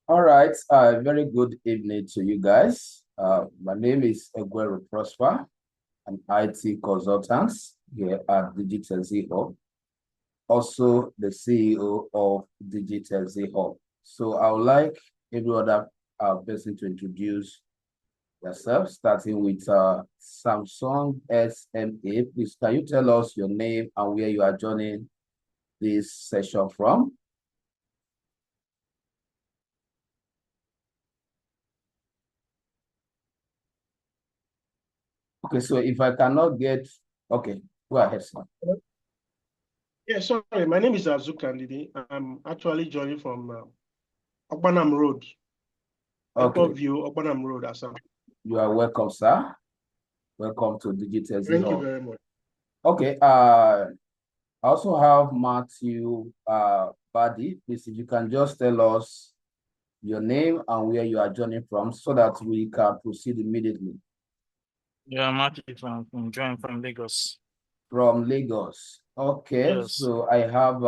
All right. Very good evening to you guys. My name is Eguero Prosper, an IT consultant here at Digitech Zeal, also the CEO of Digitech Zeal. So I would like every other person to introduce yourself, starting with Samsung SMA. Please, can you tell us your name and where you are joining this session from? Okay, so if I cannot get, okay, go ahead, sir. Yeah, sorry. My name is Azuka Ndidi. I'm actually joining from Okpanam Road, Okay, Airport View, Okpanam Road, Assam. you are welcome, sir. Welcome to Digitech Thank you Hub. very much. Okay, I also have Matthew Buddy. Please, if you can just tell us your name and where you are joining from so that we can proceed immediately. Yeah, Matthew from joining from Lagos. From Lagos. Okay, Yes. so I have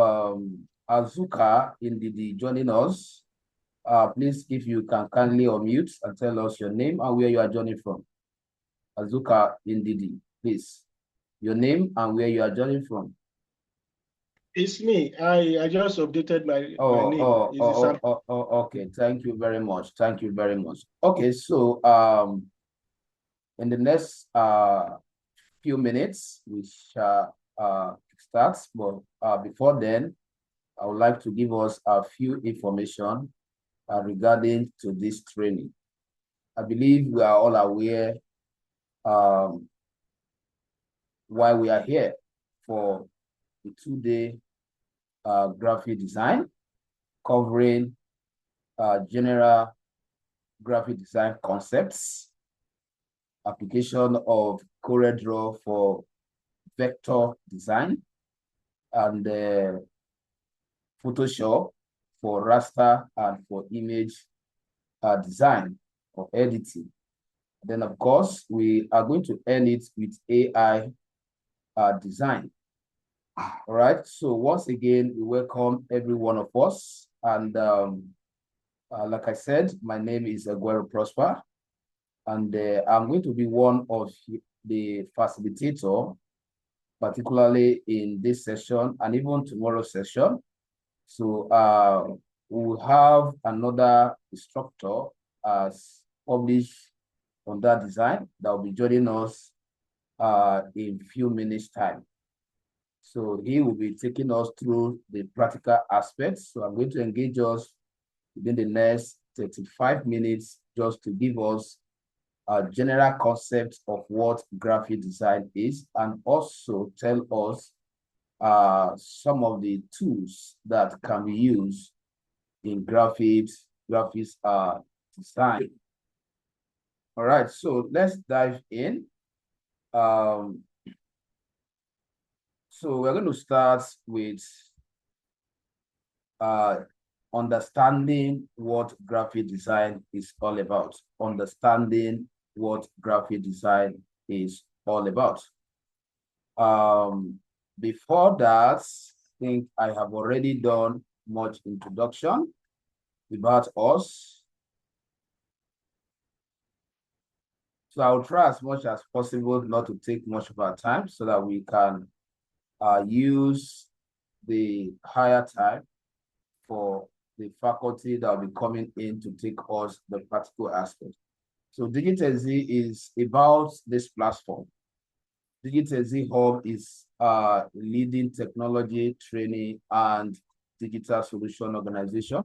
Azuka Indidi joining us. Please, if you can kindly unmute and tell us your name and where you are joining from. Azuka Indidi, please. Your name and where you are joining from. It's me. I just updated my name. Okay. Thank you very much. Thank you very much. Okay, so in the next few minutes we shall start, but before then, I would like to give us a few information regarding to this training. I believe we are all aware why we are here for the 2-day graphic design covering general graphic design concepts, application of CorelDRAW for vector design, and Photoshop for raster and for image design or editing. Then, of course, we are going to end it with AI design. All right. So once again, we welcome every one of us. And like I said, my name is Aguero Prosper, and I'm going to be one of the facilitator, particularly in this session and even tomorrow's session. So we'll have another instructor as published on that design that will be joining us in a few minutes' time. So he will be taking us through the practical aspects. So I'm going to engage us within the next 35 minutes just to give us a general concept of what graphic design is and also tell us some of the tools that can be used in graphics design. All right, so let's dive in. So we're going to start with understanding what graphic design is all about. Understanding what graphic design is all about. Before that, I think I have already done much introduction about us. So I'll try as much as possible not to take much of our time so that we can use the higher time for the faculty that will be coming in to take us the practical aspect. So Digitech is about this platform. Digitech Hub is a leading technology, training, and digital solution organization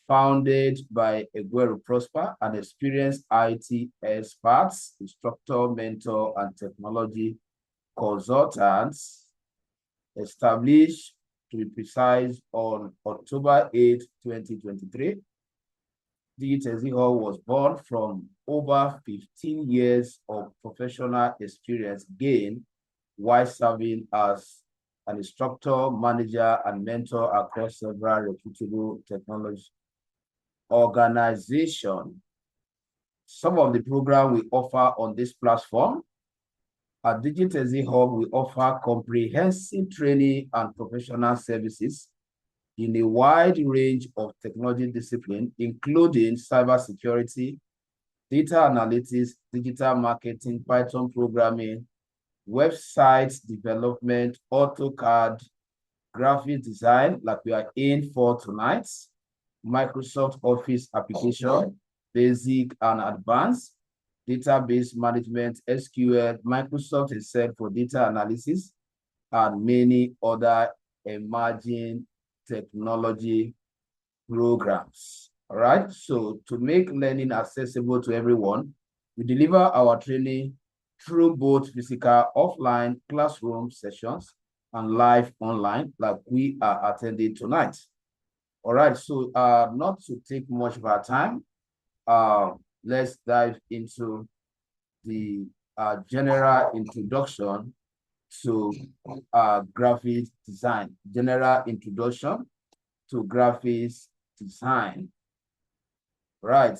founded by Aguero Prosper, an experienced IT expert, instructor, mentor, and technology consultant, established, to be precise, on October 8, 2023. Digitech Hub was born from over 15 years of professional experience gained while serving as an instructor, manager, and mentor across several reputable technology organizations. Some of the programs we offer on this platform at Digitech Hub, we offer comprehensive training and professional services in a wide range of technology disciplines, including cybersecurity, data analytics, digital marketing, Python programming, website development, AutoCAD, graphic design, like we are in for tonight, Microsoft Office application, basic and advanced, database management, SQL, Microsoft Excel for data analysis, and many other emerging technology programs. All right, so to make learning accessible to everyone, we deliver our training through both physical offline classroom sessions and live online, like we are attending tonight. All right, so not to take much of our time, let's dive into the general introduction to graphics design. General introduction to graphics design. Right.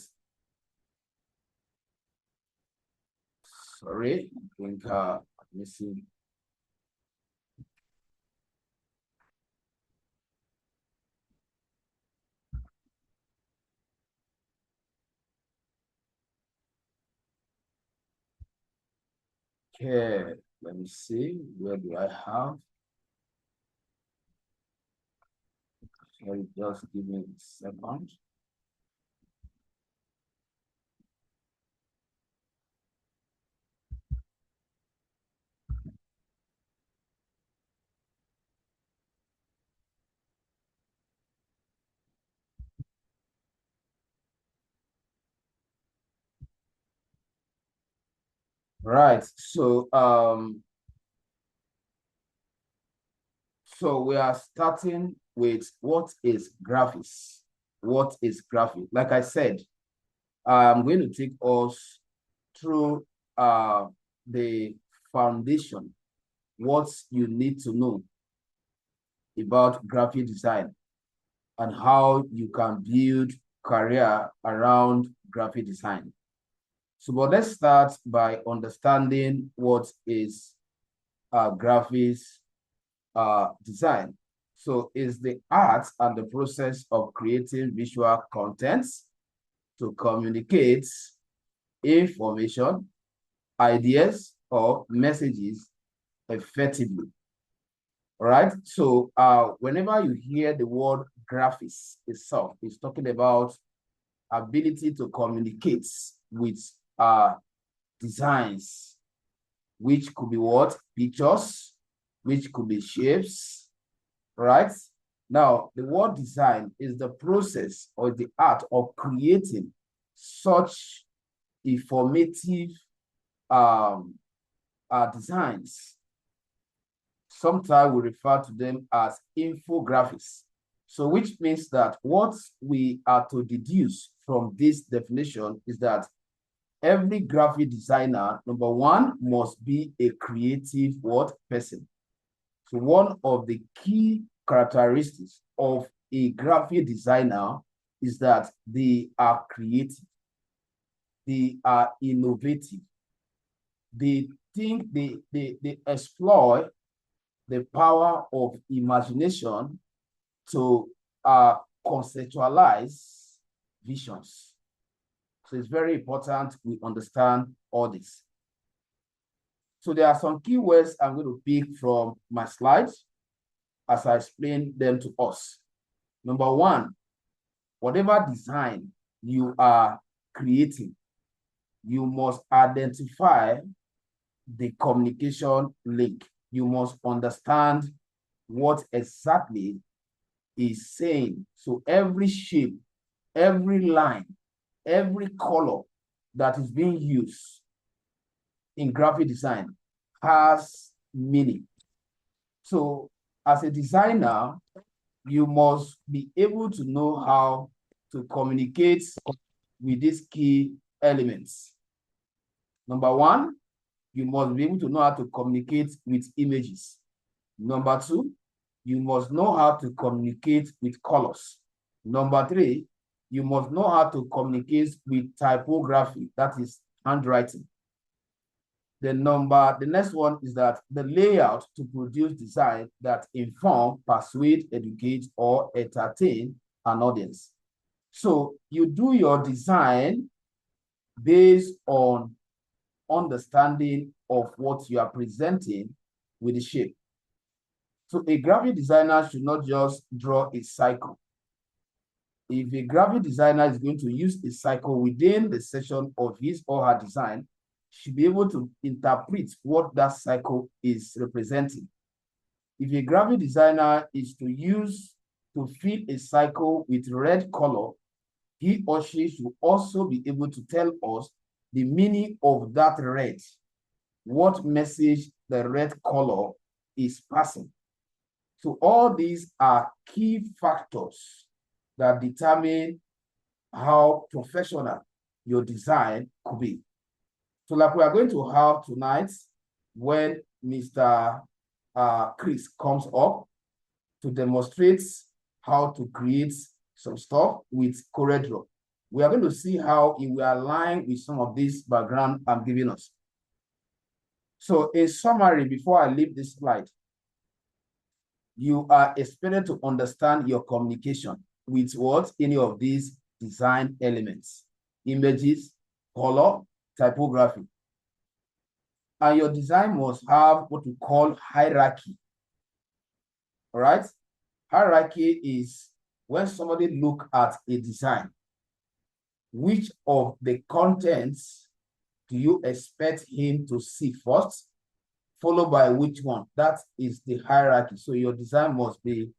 Sorry, I think let me see. Okay, let me see. Where do I have? Sorry, just give me a second. Right. So we are starting with what is graphics. What is graphics? Like I said, I'm going to take us through the foundation, what you need to know about graphic design and how you can build career around graphic design. So, but let's start by understanding what is graphics design. So it's the art and the process of creating visual contents to communicate information, ideas, or messages effectively. All right. So whenever you hear the word graphics itself, it's talking about ability to communicate with designs, which could be what? Pictures, which could be shapes, right? Now, the word design is the process or the art of creating such informative designs. Sometimes we refer to them as infographics. So which means that what we are to deduce from this definition is that every graphic designer, number one, must be a creative what person. So one of the key characteristics of a graphic designer is that they are creative, they are innovative, they think they exploit the power of imagination to conceptualize visions. So it's very important we understand all this. So there are some keywords I'm going to pick from my slides as I explain them to us. Number one, whatever design you are creating, you must identify the communication link. You must understand what exactly is saying. So every shape, every line, every color that is being used in graphic design has meaning. So as a designer, you must be able to know how to communicate with these key elements. Number one, you must be able to know how to communicate with images. Number two, you must know how to communicate with colors. Number three, you must know how to communicate with typography, that is handwriting. The next one is that the layout to produce design that inform, persuade, educate, or entertain an audience. So you do your design based on understanding of what you are presenting with the shape. So a graphic designer should not just draw a cycle. If a graphic designer is going to use a cycle within the section of his or her design, should be able to interpret what that cycle is representing. If a graphic designer is to fill a cycle with red color, he or she should also be able to tell us the meaning of that red, what message the red color is passing. So all these are key factors that determine how professional your design could be. So like we are going to have tonight when Mr. Chris comes up to demonstrate how to create some stuff with CorelDRAW. We are going to see how it will align with some of this background I'm giving us. So in summary, before I leave this slide, you are expected to understand your communication with what? Any of these design elements, images, color, typography. And your design must have what we call hierarchy. All right? Hierarchy is when somebody look at a design, which of the contents do you expect him to see first, followed by which one? That is the hierarchy. So your design must be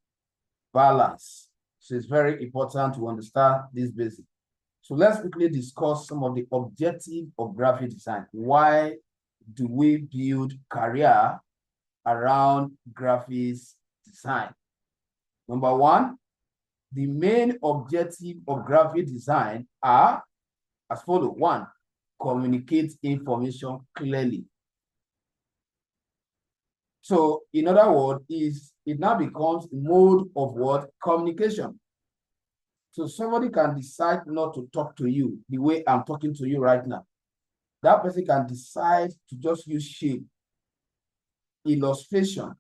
balanced. So it's very important to understand this basic. So let's quickly discuss some of the objectives of graphic design. Why do we build career around graphics design? Number one, the main objective of graphic design are as follows. One, communicate information clearly. So in other words, it now becomes a mode of what? Communication. So somebody can decide not to talk to you the way I'm talking to you right now. That person can decide to just use shape, illustration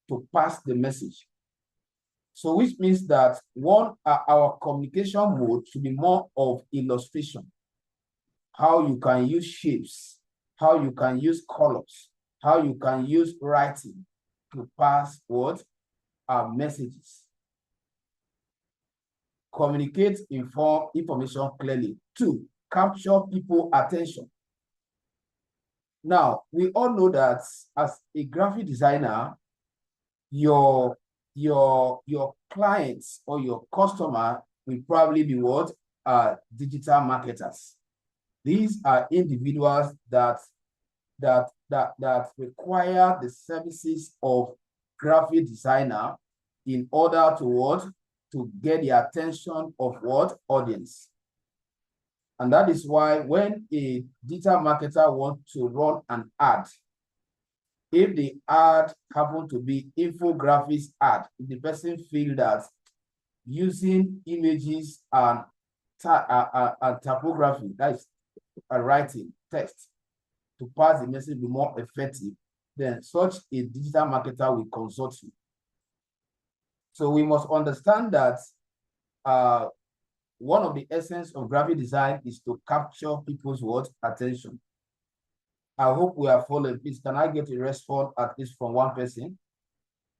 to pass the message. So which means that our communication mode should be more of illustration. How you can use shapes, how you can use colors, how you can use writing to pass what? Our messages. Communicate information clearly. Two, capture people's attention. Now, we all know that as a graphic designer, your clients or your customer will probably be what? Digital marketers. These are individuals that require the services of graphic designer in order to what? To get the attention of what? Audience. And that is why when a digital marketer wants to run an ad, if the ad happen to be infographics ad, if the person feel that using images and typography, that is writing text, to pass the message be more effective, then such a digital marketer will consult you. So we must understand that one of the essence of graphic design is to capture people's what? Attention. I hope we are following. Please, can I get a response at least from one person,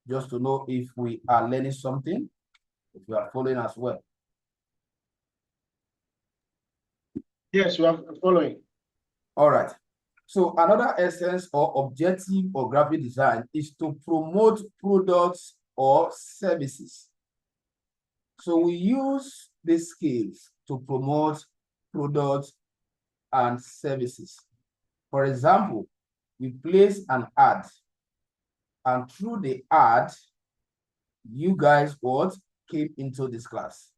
just to know if we are learning something, if we are following as well? Yes, we are following. All right. So another essence or objective of graphic design is to promote products or services. So we use these skills to promote products and services. For example, we place an ad, and through the ad, you guys what? Came into this class,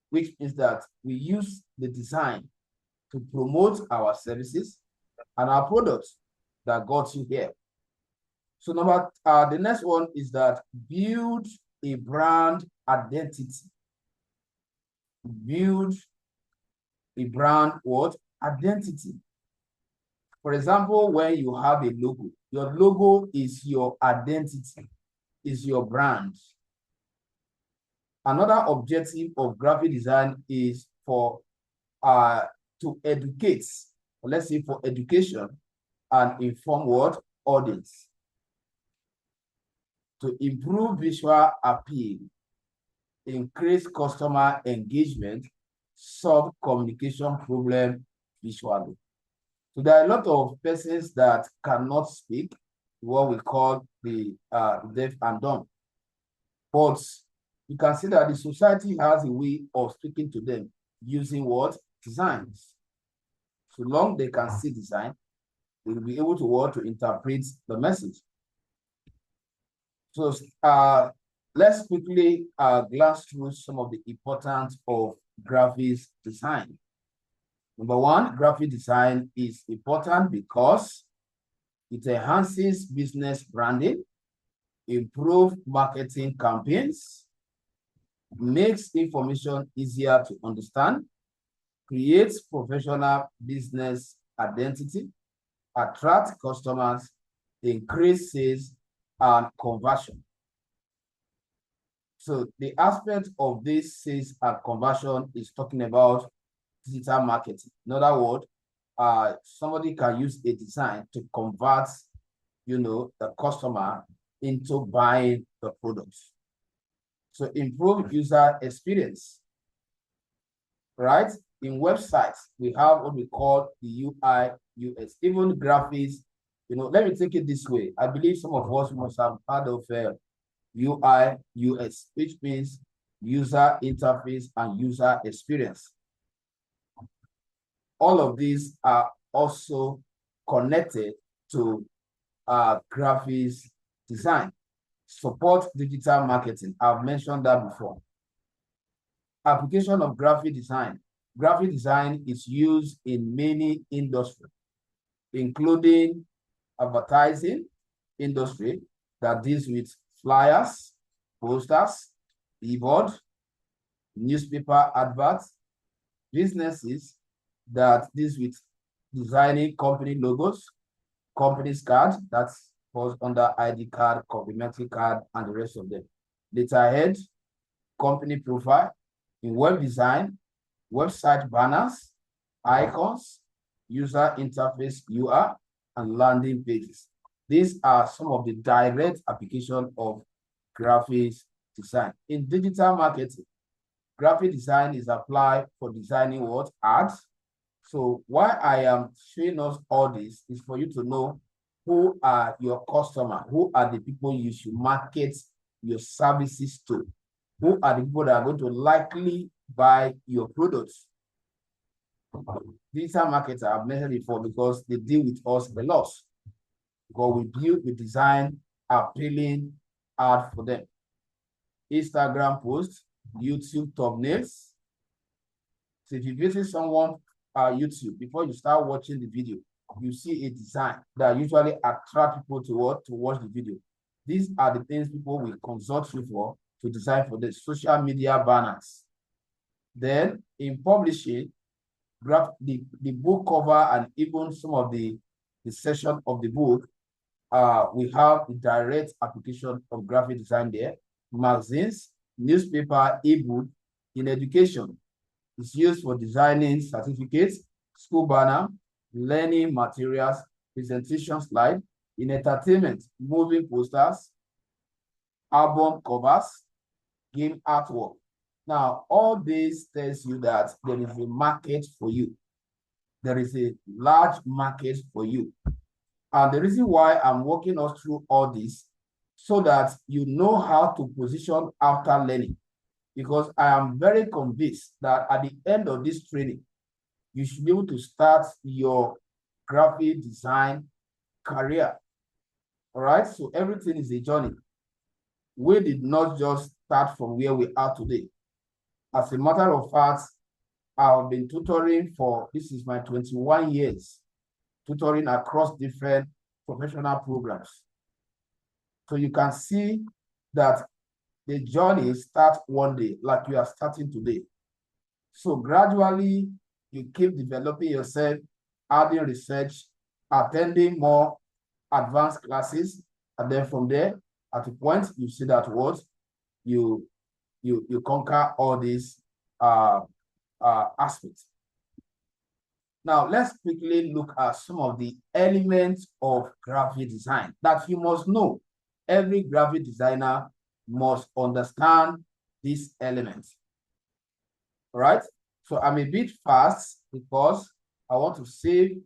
which means that we use the design to promote our services and our products that got you here. So the next one is that build a brand identity. Build a brand what? Identity. For example, when you have a logo, your logo is your identity, is your brand. Another objective of graphic design is for to educate, or let's say for education and inform what audience, to improve visual appeal, increase customer engagement, solve communication problem visually. So there are a lot of persons that cannot speak, what we call the deaf and dumb. But you can see that the society has a way of speaking to them using what? Designs. So long they can see design, they will be able to interpret the message. So let's quickly glance through some of the importance of graphics design. Number one, graphic design is important because it enhances business branding, improves marketing campaigns, makes information easier to understand, creates professional business identity, attracts customers, increase sales and conversion. So the aspect of this sales and conversion is talking about digital marketing. In other words, somebody can use a design to convert, the customer into buying the products. So improve user experience, right? In websites, we have what we call the UI, UX, even graphics. Let me take it this way. I believe some of us must have heard of UI, UX, which means user interface and user experience. All of these are also connected to graphics design. Support digital marketing. I've mentioned that before. Application of graphic design. Graphic design is used in many industries, including advertising industry that deals with flyers, posters, billboard, newspaper adverts, businesses that deals with designing company logos, company's card, that falls under ID card, complimentary card, and the rest of them. Letterhead, company profile, in web design, website banners, icons, user interface UI, and landing pages. These are some of the direct application of graphics design. In digital marketing, graphic design is applied for designing what? Ads. So why I am showing us all this is for you to know who are your customers, who are the people you should market your services to, who are the people that are going to likely buy your products. Digital marketers I've mentioned before because they deal with us a lot. Because we design appealing ad for them. Instagram posts, YouTube thumbnails. So if you visit someone YouTube, before you start watching the video, you see a design that usually attract people to watch the video. These are the things people will consult you for to design for the social media banners. Then in publishing, the book cover and even some of the section of the book, we have the direct application of graphic design there. Magazines, newspaper, ebook. In education, it's used for designing certificates, school banner, learning materials, presentation slide. In entertainment, moving posters, album covers, game artwork. Now, all this tells you that there is a market for you. There is a large market for you. And the reason why I'm walking us through all this, so that you know how to position after learning. Because I am very convinced that at the end of this training, you should be able to start your graphic design career. All right, so everything is a journey. We did not just start from where we are today. As a matter of fact, I've been tutoring this is my 21 years, tutoring across different professional programs. So you can see that the journey starts one day, like you are starting today. So gradually, you keep developing yourself, adding research, attending more advanced classes, and then from there, at a point, you see that what you conquer all these aspects. Now, let's quickly look at some of the elements of graphic design that you must know. Every graphic designer must understand these elements. All right? So I'm a bit fast because I want to save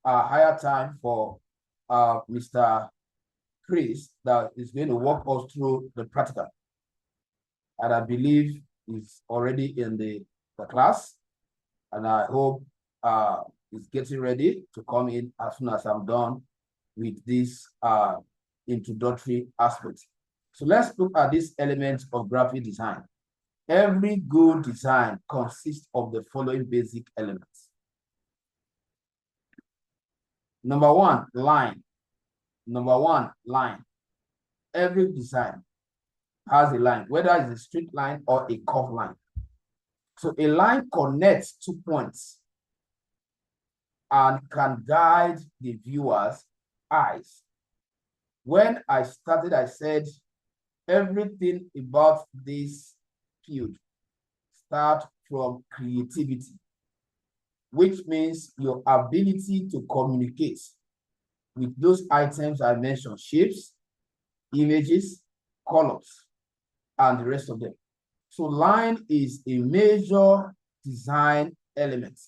higher time for Mr. Chris that is going to walk us through the practical. And I believe he's already in the class. And I hope he's getting ready to come in as soon as I'm done with this introductory aspect. So let's look at these elements of graphic design. Every good design consists of the following basic elements. Number one, line. Number one, line. Every design has a line, whether it's a straight line or a curved line. So a line connects 2 points and can guide the viewer's eyes. When I started, I said everything about this field starts from creativity, which means your ability to communicate with those items I mentioned, shapes, images, colors, and the rest of them. So line is a major design element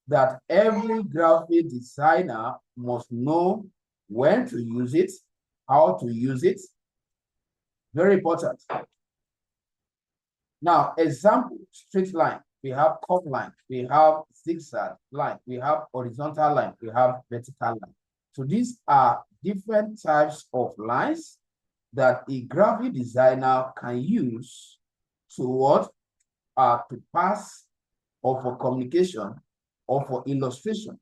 that every graphic designer must know when to use it, how to use it. Very important. Now, example, straight line. We have curved line. We have zigzag line. We have horizontal line. We have vertical line. So these are different types of lines that a graphic designer can use to pass or for communication or for illustration.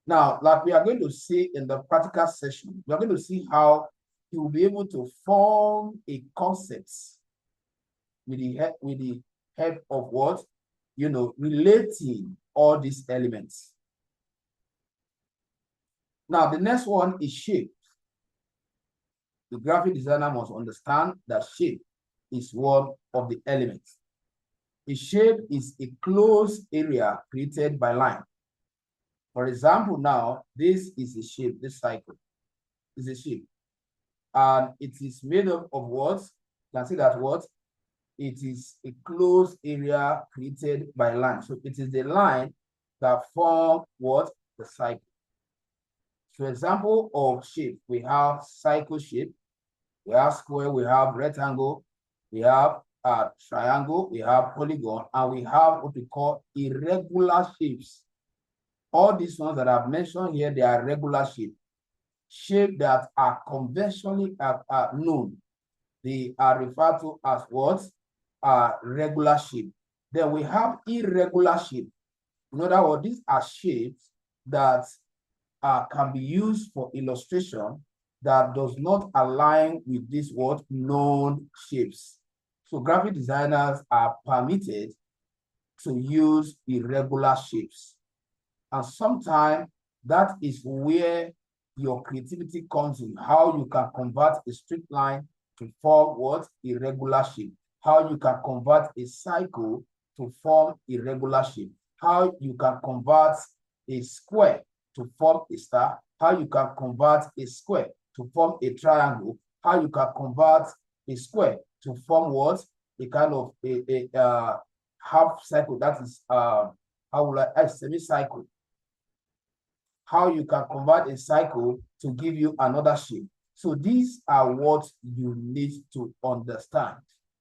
Now, like we are going to see in the practical session, we are going to see how you will be able to form a concept with the help of what? Relating all these elements. Now, the next one is shape. The graphic designer must understand that shape is one of the elements. A shape is a closed area created by line. For example, now, this is a shape, this cycle is a shape. And it is made up of what? You can see that what? It is a closed area created by line. So it is the line that form what? The cycle. So example of shape, we have cycle shape, we have square, we have rectangle, we have triangle, we have polygon, and we have what we call irregular shapes. All these ones that I've mentioned here, they are regular shapes. Shapes that are conventionally known. They are referred to as what? Regular shape. Then we have irregular shape. In other words, these are shapes that can be used for illustration that does not align with this word known shapes. So graphic designers are permitted to use irregular shapes. And sometimes that is where your creativity comes in, how you can convert a straight line to form what? Irregular shape. How you can convert a cycle to form irregular shape. How you can convert a square to form a star. How you can convert a square to form a triangle. How you can convert a square to form what? A kind of a half cycle, that is a semicircle. How you can convert a cycle to give you another shape. So these are what you need to understand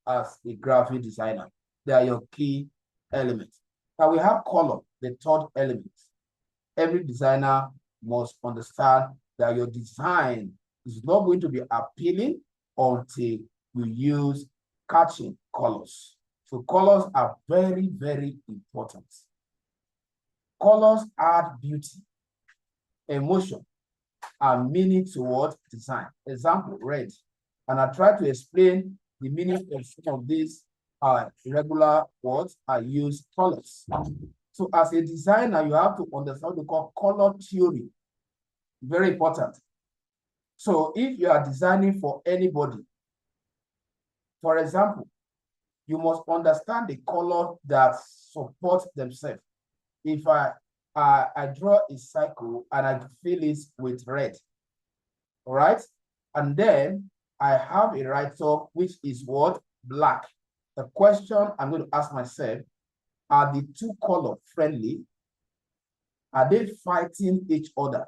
as a graphic designer. They are your key elements. Now we have color, the third element. Every designer must understand that your design is not going to be appealing until you use catching colors. So colors are very, very important. Colors add beauty, emotion, and meaning towards design. Example, red. And I try to explain the meaning of some of these irregular words I use colors. So as a designer, you have to understand what we call color theory. Very important. So if you are designing for anybody, for example, you must understand the color that supports themselves. If I draw a circle and I fill it with red, all right? And then I have a write-up which is what? Black. The question I'm going to ask myself, are the two colors friendly? Are they fighting each other?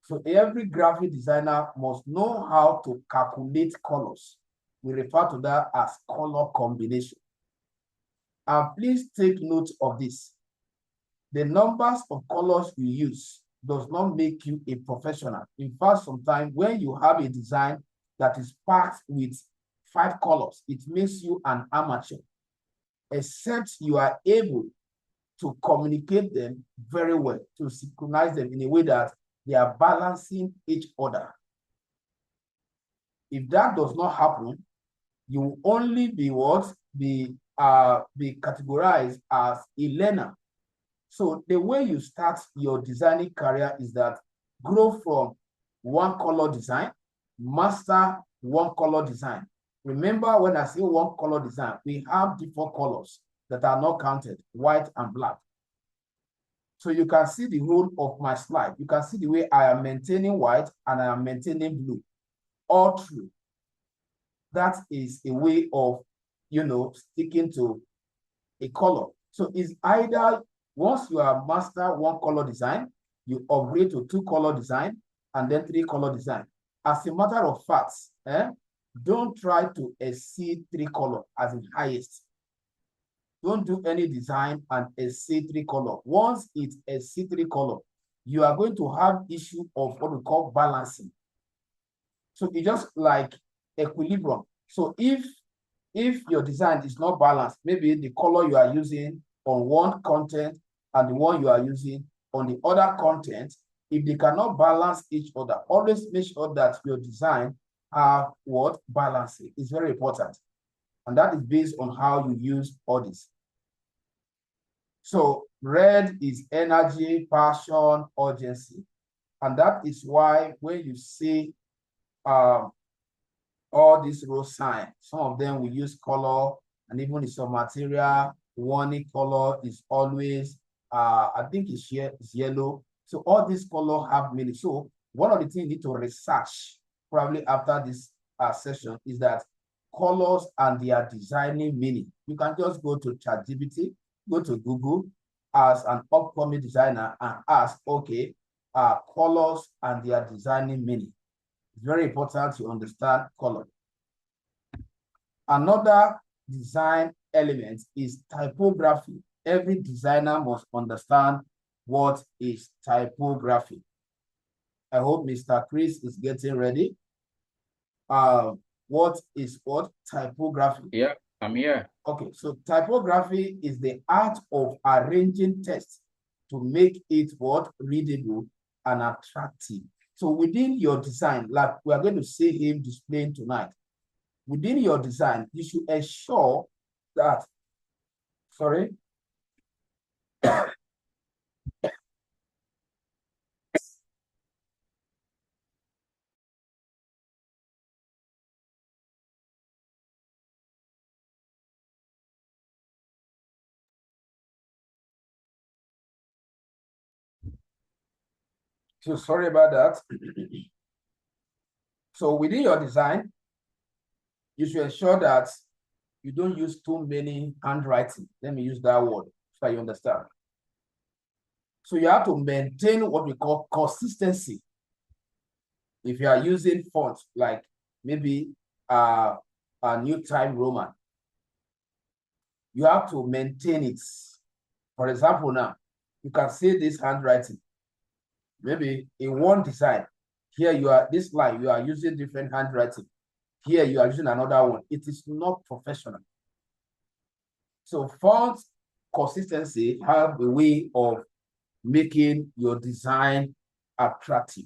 So every graphic designer must know how to calculate colors. We refer to that as color combination. And please take note of this. The numbers of colors you use does not make you a professional. In fact, sometimes when you have a design that is packed with 5 colors, it makes you an amateur, except you are able to communicate them very well, to synchronize them in a way that they are balancing each other. If that does not happen, you will only be what? Be categorized as a learner. So the way you start your designing career is that grow from one color design, master one color design. Remember, when I say one color design, we have different colors that are not counted, white and black. So you can see the whole of my slide. You can see the way I am maintaining white and I am maintaining blue. All true. That is a way of, sticking to a color. So it's either once you have mastered one color design, you upgrade to 2 color design and then 3 color design. As a matter of fact, don't try to exceed 3 color as in highest. Don't do any design and exceed 3 color. Once it exceeds 3 color, you are going to have issue of what we call balancing. So it's just like equilibrium. So if your design is not balanced, maybe the color you are using on one content and the one you are using on the other content, if they cannot balance each other, always make sure that your design have what? Balancing. It's very important. And that is based on how you use all this. So red is energy, passion, urgency. And that is why when you see all these road signs, some of them we use color, and even in some material, warning color is always, I think it's yellow. So all these colors have meaning. So one of the things you need to research probably after this session is that colors and their designing meaning. You can just go to ChatGPT, go to Google as an upcoming designer and ask, okay, colors and their designing meaning. It's very important to understand color. Another design element is typography. Every designer must understand what is typography. I hope Mr. Chris is getting ready. What is what? Typography. Yeah, I'm here. Okay, so typography is the art of arranging text to make it what? Readable and attractive. So within your design, like we are going to see him displaying tonight, within your design, you should ensure that, sorry, so sorry about that. So within your design, you should ensure that you don't use too many handwriting. Let me use that word so you understand. So you have to maintain what we call consistency. If you are using fonts like maybe a New Time Roman, you have to maintain it. For example, now you can see this handwriting. Maybe in one design, here you are, this line, you are using different handwriting. Here you are using another one. It is not professional. So font consistency have a way of making your design attractive.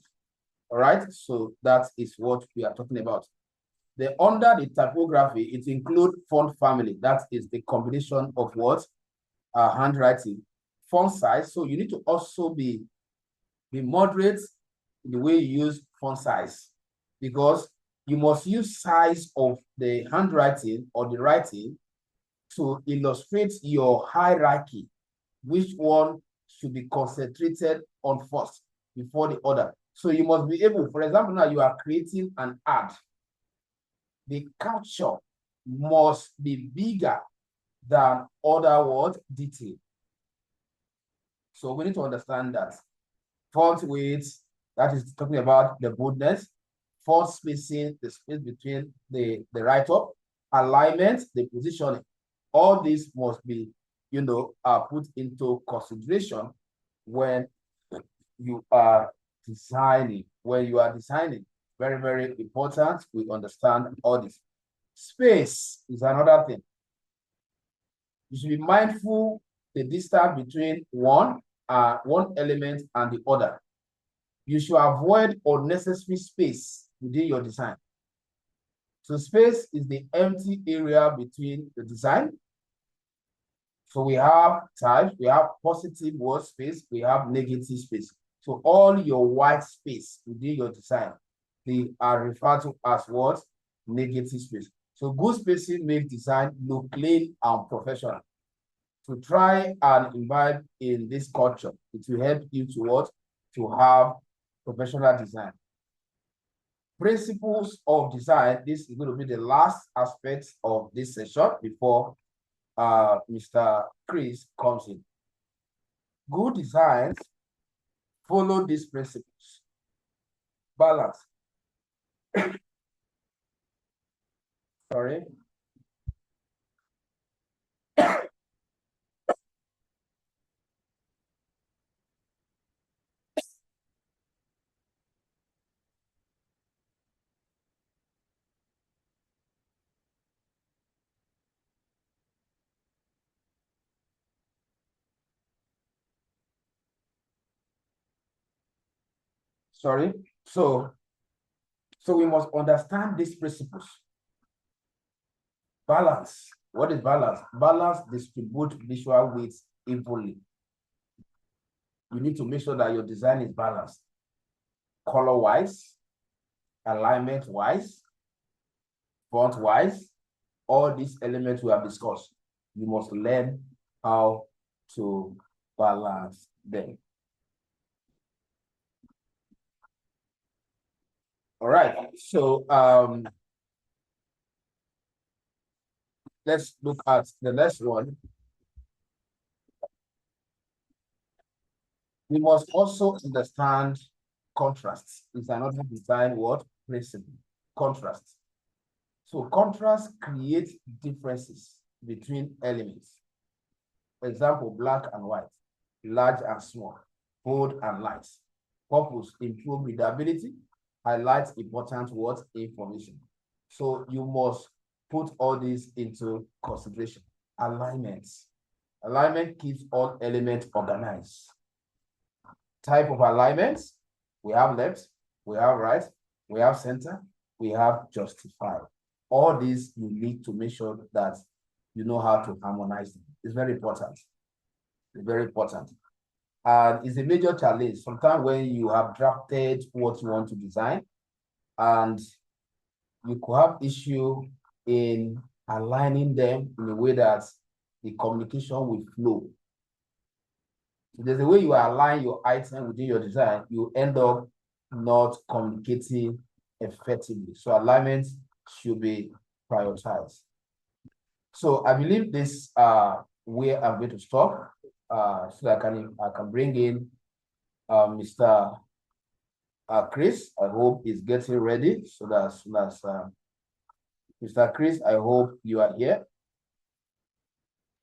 All right, so that is what we are talking about. Under the typography, it includes font family. That is the combination of what? Handwriting. Font size. So you need to also be moderate the way you use font size, because you must use size of the handwriting or the writing to illustrate your hierarchy, which one should be concentrated on first before the other. So you must be able, for example, now you are creating an ad. The capture must be bigger than other word detail. So we need to understand that. Font weight, that is talking about the boldness, font spacing, the space between the write-up, alignment, the positioning. All these must be, put into consideration when you are designing. When you are designing, very, very important, we understand all this. Space is another thing. You should be mindful the distance between one element and the other. You should avoid unnecessary space within your design. So space is the empty area between the design. So we have types, we have positive word space, we have negative space. So all your white space within your design, they are referred to as what? Negative space. So good spacing makes design look clean and professional. To try and imbibe in this culture, it will help you to what? To have professional design. Principles of design. This is going to be the last aspect of this session before Mr. Chris comes in. Good designs follow these principles. Balance. Sorry. Sorry. So we must understand these principles. Balance. What is balance? Balance distribute visual weights evenly. You need to make sure that your design is balanced. Color-wise, alignment-wise, font-wise, all these elements we have discussed. You must learn how to balance them. All right, so let's look at the next one. We must also understand contrast. It's another design word principle. Contrast. So contrast creates differences between elements. For example, black and white, large and small, bold and light. Purpose, improve readability, highlights important words information. So you must put all this into consideration. Alignments. Alignment keeps all elements organized. Type of alignments, we have left, we have right, we have center, we have justified. All these you need to make sure that you know how to harmonize them. It's very important. It's very important. And it's a major challenge. Sometimes when you have drafted what you want to design, and you could have issue in aligning them in a way that the communication will flow. So there's a way you align your item within your design, you end up not communicating effectively. So alignment should be prioritized. So I believe this where I'm going to stop, so that I can bring in Mr. Chris. I hope he's getting ready. So that as soon as Mr. Chris, I hope you are here.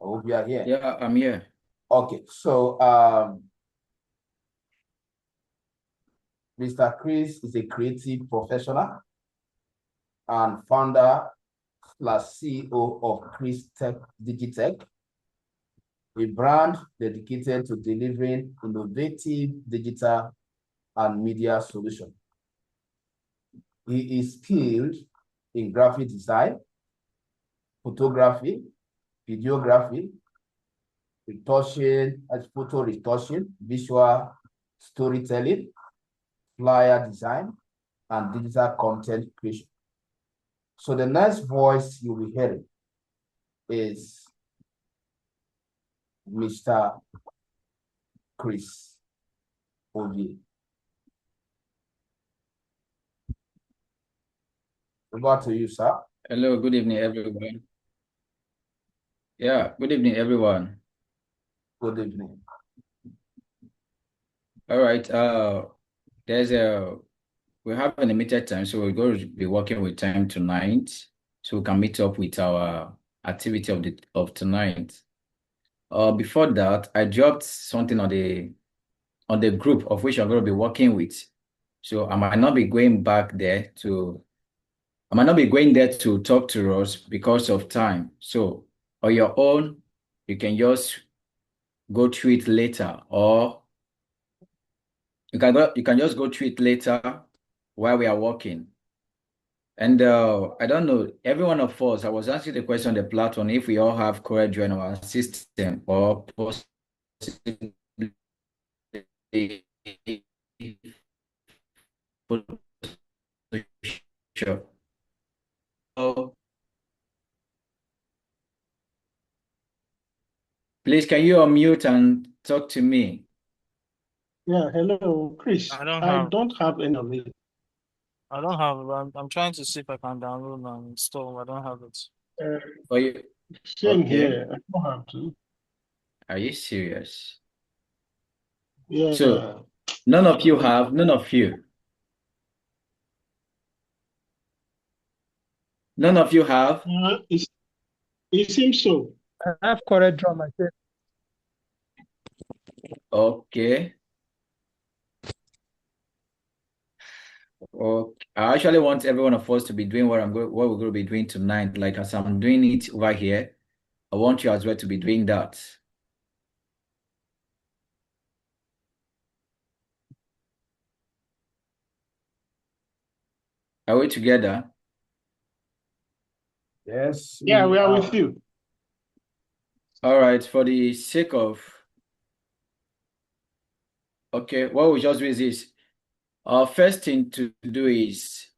I hope you are here. Yeah, I'm here. Okay, so Mr. Chris is a creative professional and founder / CEO of Digitech, a brand dedicated to delivering innovative digital and media solutions. He is skilled in graphic design, photography, videography, retouching, photo retouching, visual storytelling, flyer design, and digital content creation. So the next voice you'll be hearing is Mr. Chris Ovie. Over to you, sir. Hello, good evening, everyone. Yeah, good evening, everyone. Good evening. All right. We have a limited time, so we're going to be working with time tonight, so we can meet up with our activity of tonight. Before that, I dropped something on the group of which I'm going to be working with. So I might not be going back there I might not be going there to talk to us because of time. So on your own, you can just go through it later, or you can just go through it later while we are working. And I don't know, every one of us, I was asking the question on the platform if we all have CorelDRAW in our system, or possibly Photoshop. So please, can you unmute and talk to me? Yeah, hello, Chris. I don't I have. don't have any of it. I don't have it. I'm trying to see if I can download and install. I don't have it. For you, Same okay. here. I don't have to. Are you serious? Yeah. So none of you have, none of you have. It seems so. I have CorelDRAW myself. Okay. Okay. I actually want every one of us to be doing what we're going to be doing tonight. Like as I'm doing it over here, I want you as well to be doing that. Are we together? Yes. Yeah, we are with you. All right. For the sake of, okay, what we just do is this. Our first thing to do is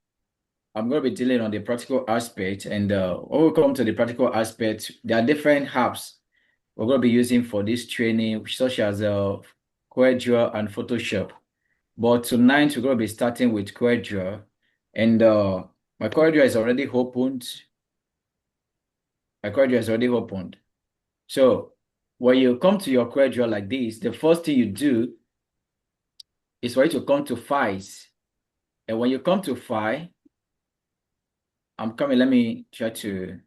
I'm going to be dealing on the practical aspect, and when we come to the practical aspect, there are different apps we're going to be using for this training, such as CorelDRAW and Photoshop. But tonight we're going to be starting with CorelDRAW, and my CorelDRAW is already opened. My CorelDRAW is already opened. So when you come to your CorelDRAW like this, the first thing you do is for you to come to Files, and when you come to File, I'm coming. Let me try to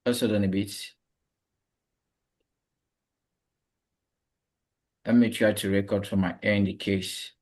also done a bit. Let me try to record from my end in case.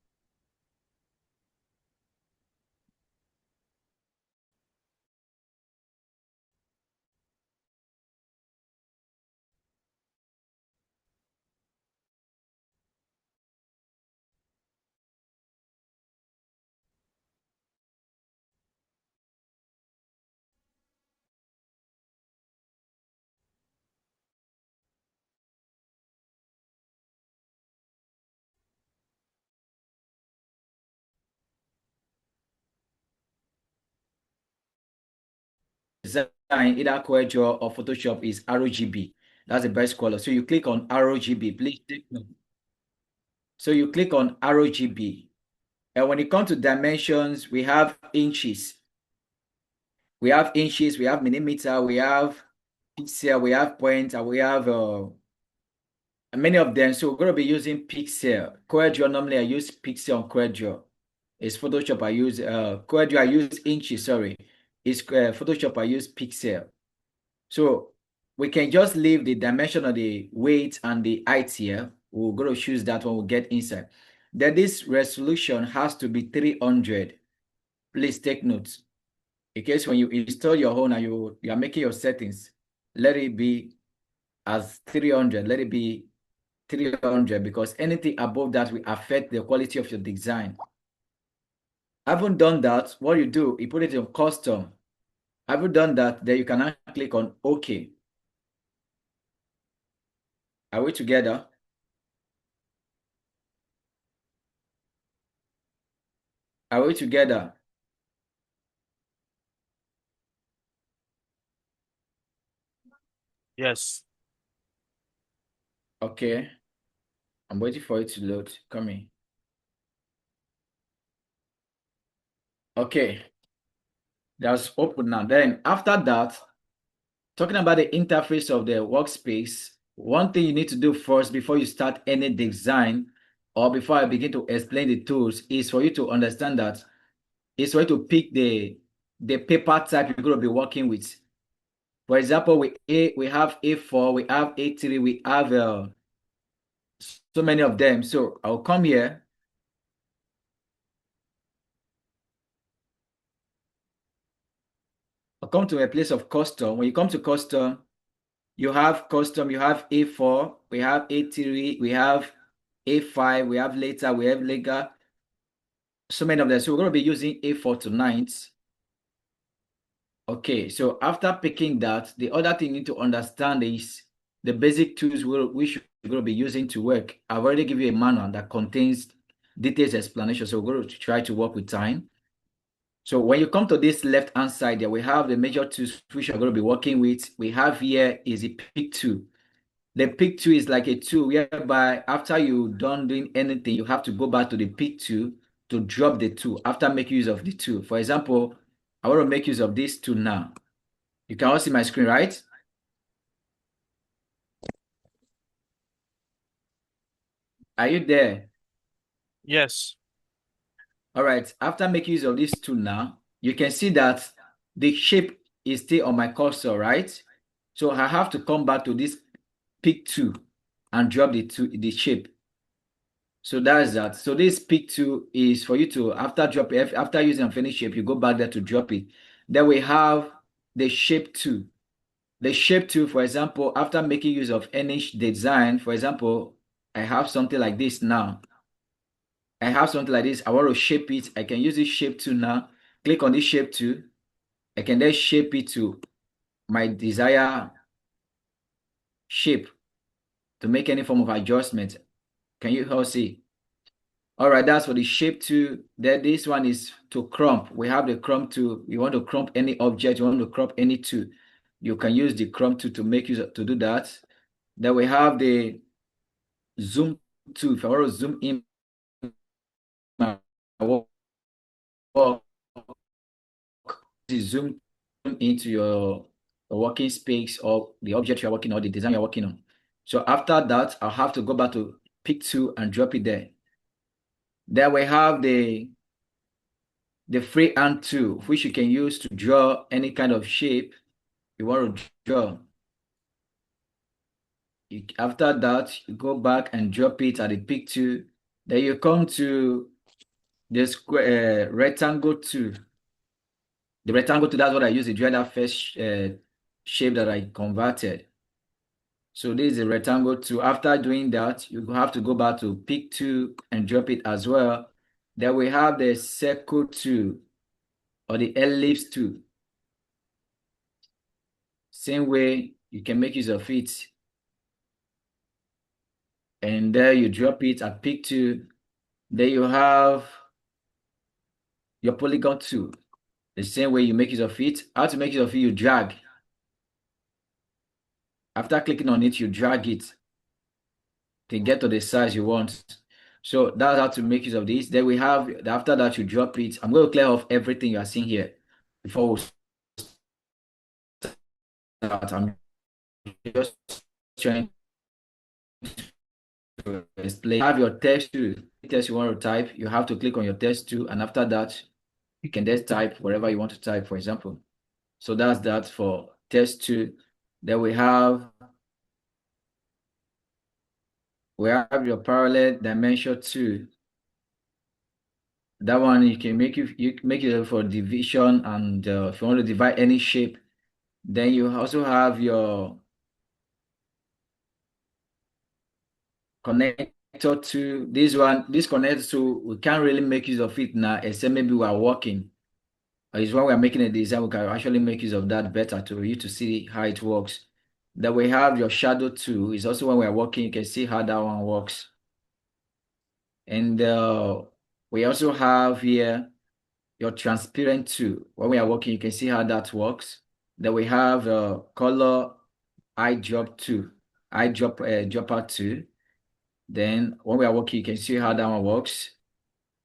Design, either CorelDRAW or Photoshop, is RGB. That's the best color. So you click on RGB. Please take note. So you click on RGB. And when it comes to dimensions, we have inches. We have inches, we have millimeter, we have pixel, we have point, and we have many of them. So we're going to be using pixel. CorelDRAW, normally I use pixel on CorelDRAW. It's Photoshop I use, CorelDRAW I use inches, sorry. It's Photoshop I use pixel. So we can just leave the dimension of the weight and the height here. We're going to choose that when we get inside. Then this resolution has to be 300. Please take notes. In case when you install your own and you are making your settings, let it be as 300. Let it be 300, because anything above that will affect the quality of your design. Haven't done that, what you do, you put it in custom. Haven't done that, then you can now click on OK. Are we together? Are we together? Yes. Okay. I'm waiting for it to load. Coming. Okay. That's open now. Then after that, talking about the interface of the workspace, one thing you need to do first before you start any design or before I begin to explain the tools is for you to understand that it's for you to pick the paper type you're going to be working with. For example, we have A4, we have A3, we have so many of them. So I'll come here. I'll come to a place of custom. When you come to custom, you have custom, you have A4, we have A3, we have A5, we have later, we have Lega, so many of them. So we're going to be using A4 tonight. Okay, so after picking that, the other thing you need to understand is the basic tools which we're going to be using to work. I've already given you a manual that contains detailed explanation, so we're going to try to work with time. So when you come to this left-hand side there, we have the major tools which we're going to be working with. We have here is a pick tool. The pick tool is like a tool whereby after you're done doing anything, you have to go back to the pick tool to drop the tool after making use of the tool. For example, I want to make use of this tool now. You can all see my screen, right? Are you there? Yes. All right. After making use of this tool now, you can see that the shape is still on my cursor, right? So I have to come back to this pick tool and drop the shape. So that's that. So this pick tool is for you to, after using a finished shape, you go back there to drop it. Then we have the shape tool. The shape tool, for example, after making use of any design, for example, I have something like this now. I have something like this. I want to shape it. I can use this shape tool now. Click on this shape tool. I can then shape it to my desired shape to make any form of adjustment. Can you all see? All right, that's for the shape tool. Then this one is to crop. We have the crop tool. You want to crop any object, you want to crop any tool. You can use the crop tool to make use to do that. Then we have the zoom tool. If I want to zoom in my work, zoom into your working space or the object you're working on, the design you're working on. So after that, I'll have to go back to pick tool and drop it there. Then we have the freehand tool, which you can use to draw any kind of shape you want to draw. After that, you go back and drop it at the pick tool. Then you come to the square rectangle tool. The rectangle tool, that's what I use to draw that first shape that I converted. So this is a rectangle tool. After doing that, you have to go back to pick tool and drop it as well. Then we have the circle tool or the ellipse tool. Same way, you can make use of it. And there you drop it at pick tool. Then you have your polygon tool. The same way you make use of it. How to make use of it, you drag. After clicking on it, you drag it to get to the size you want. So that's how to make use of this. Then we have, after that, you drop it. I'm going to clear off everything you are seeing here before we start. I'm just trying to explain. You have your text tool. Text you want to type, you have to click on your text tool, and after that, you can just type whatever you want to type, for example. So that's that for text tool. Then we have your parallel dimension tool. That one you can make it for division, and if you want to divide any shape. Then you also have your connector tool. This connector tool, we can't really make use of it now, except maybe we are working. It's when we are making a design, we can actually make use of that better to you to see how it works. Then we have your shadow tool. It's also when we are working, you can see how that one works. And we also have here your transparent tool. When we are working, you can see how that works. Then we have color eyedrop tool, dropper tool. Then when we are working, you can see how that one works.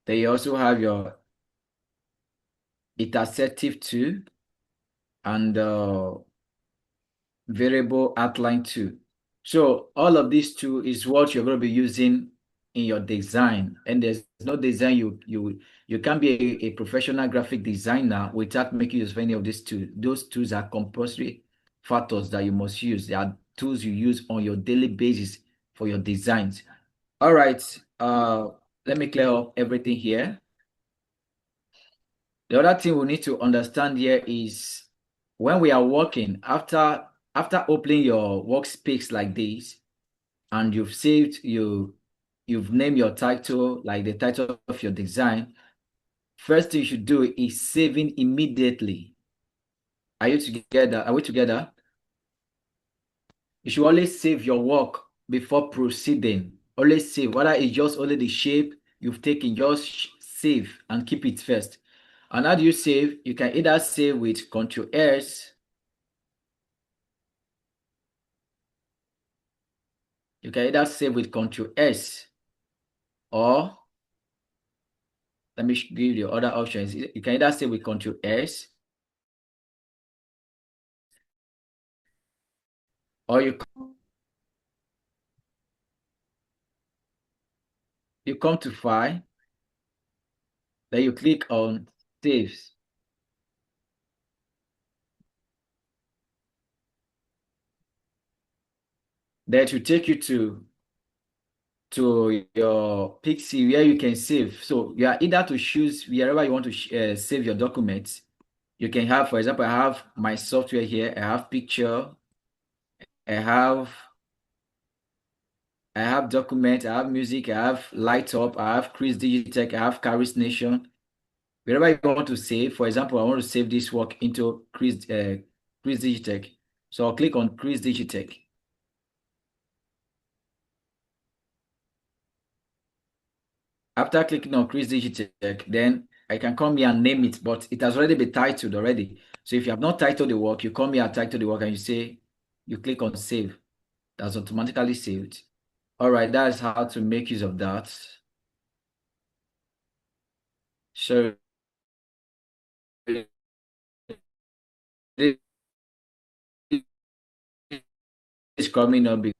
Then you also have your intersective tool and variable outline tool. So all of these two is what you're going to be using in your design. And there's no design you can't be a professional graphic designer without making use of any of these two. Those tools are compulsory factors that you must use. They are tools you use on your daily basis for your designs. All right. Let me clear up everything here. The other thing we need to understand here is when we are working, after opening your workspace like this, and you've named your title, like the title of your design, first thing you should do is saving immediately. Are you together? Are we together? You should always save your work before proceeding. Always save, whether it's just only the shape you've taken, just save and keep it first. And how do you save? You can either save with Ctrl S. You can either save with Ctrl S, or let me give you the other options. You can either save with Ctrl S, or you come to File, then you click on Saves. That will take you to your Pixie where you can save. So you are either to choose wherever you want to save your documents. You can have, for example, I have my software here. I have picture. I have document. I have music. I have light up. I have Chris Digitech. I have Caris Nation. Wherever you want to save, for example, I want to save this work into Chris Digitech. So I'll click on Chris Digitech. After clicking on Chris Digitech, then I can come here and name it, but it has already been titled already. So if you have not titled the work, you come here and title the work and you click on save. That's automatically saved. All right, that's how to make use of that. So this is coming up. We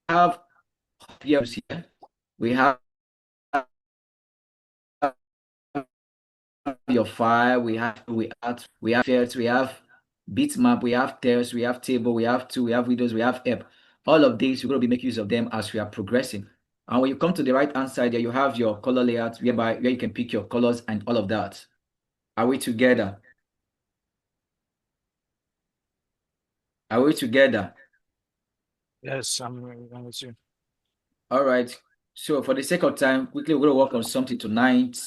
have here. We have your file, we have fields, we have bitmap, we have text, we have table, we have tool, we have videos, we have app. All of these, we're going to be making use of them as we are progressing. And when you come to the right hand side there, you have your color layout where you can pick your colors and all of that. Are we together? Are we together? Yes, I'm with you. All right. So for the sake of time, quickly we're going to work on something tonight.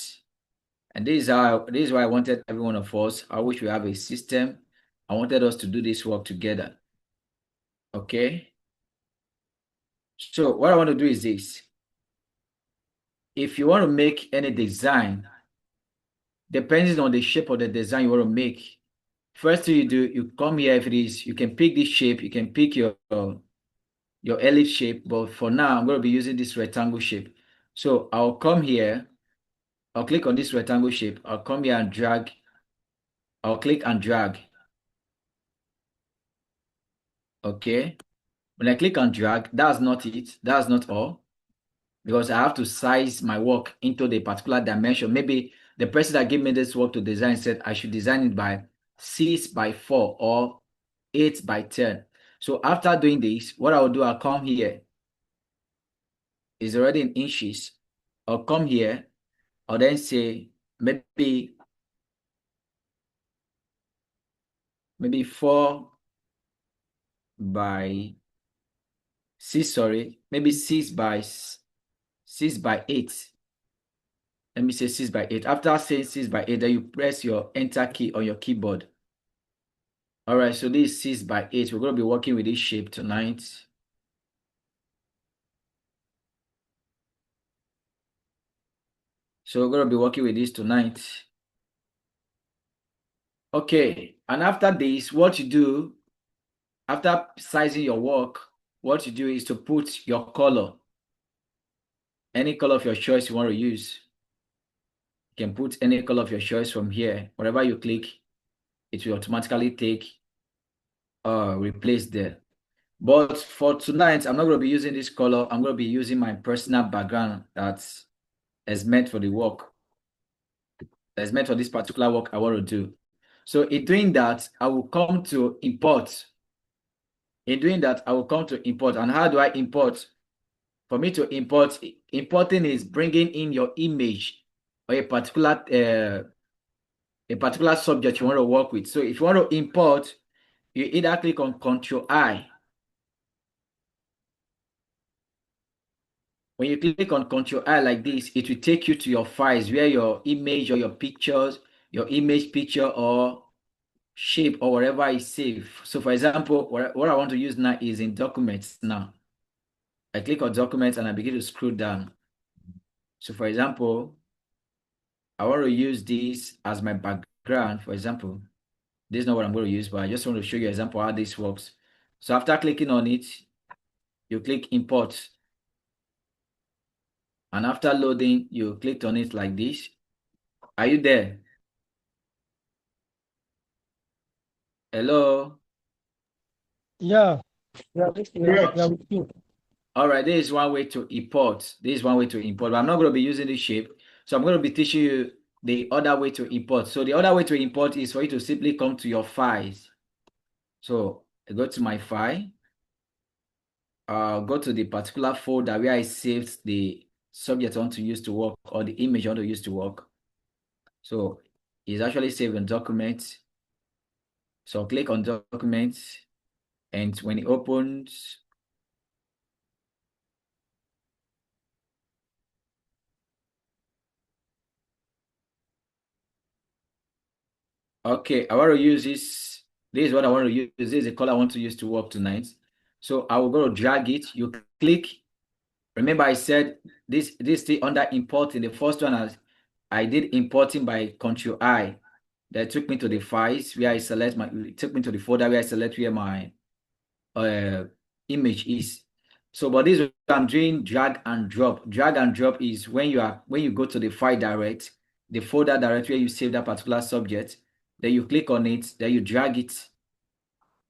And this is why I wanted every one of us. I wish we have a system. I wanted us to do this work together. Okay. So what I want to do is this. If you want to make any design, depending on the shape of the design you want to make, first thing you do, you come here. If it is, you can pick this shape. You can pick your ellipse shape. But for now, I'm going to be using this rectangle shape. So I'll come here. I'll click on this rectangle shape. I'll come here and drag. I'll click and drag. Okay. When I click and drag, that's not it. That's not all. Because I have to size my work into the particular dimension. Maybe the person that gave me this work to design said I should design it by 6x4 or 8x10. So after doing this, what I'll do, I'll come here. It's already in inches. I'll come here. I'll then say maybe 4 by 6, sorry, maybe 6 by 8. Let me say 6 by 8. After saying 6 by 8, then you press your enter key on your keyboard. All right, so this is 6 by 8. We're going to be working with this shape tonight. So we're going to be working with this tonight. Okay, and after this, what you do, after sizing your work, what you do is to put your color, any color of your choice you want to use. You can put any color of your choice from here. Wherever you click, it will automatically take replace there. But for tonight, I'm not going to be using this color. I'm going to be using my personal background that is meant for the work. That's meant for this particular work I want to do. So in doing that, I will come to import. In doing that, I will come to import. And how do I import? For me to import, importing is bringing in your image or a particular subject you want to work with. So if you want to import, you either click on Control I. When you click on Control I like this, it will take you to your files where your image or your pictures, your image, picture, or shape or whatever is saved. So for example, what I want to use now is in documents now. I click on documents and I begin to scroll down. So for example, I want to use this as my background. For example, this is not what I'm going to use, but I just want to show you an example how this works. So after clicking on it, you click import. And after loading, you click on it like this. Are you there? Hello? Yeah. Yeah. Yes. Yeah. With you. All right, this is one way to import. This is one way to import, but I'm not going to be using this shape. So I'm going to be teaching you the other way to import. So the other way to import is for you to simply come to your files. So I go to my file. Go to the particular folder where I saved the subject I want to use to work or the image I want to use to work. So it's actually saved in documents. So click on documents, and when it opens, okay, I want to use this. This is what I want to use. This is the color I want to use to work tonight. So I will go to drag it. You click. Remember, I said this thing under importing. The first one I did importing by Control I. That took me to the files where I select it took me to the folder where I select where my image is. So, but this is what I'm doing drag and drop. Drag and drop is when you go to the file direct, the folder direct where you save that particular subject, then you click on it, then you drag it,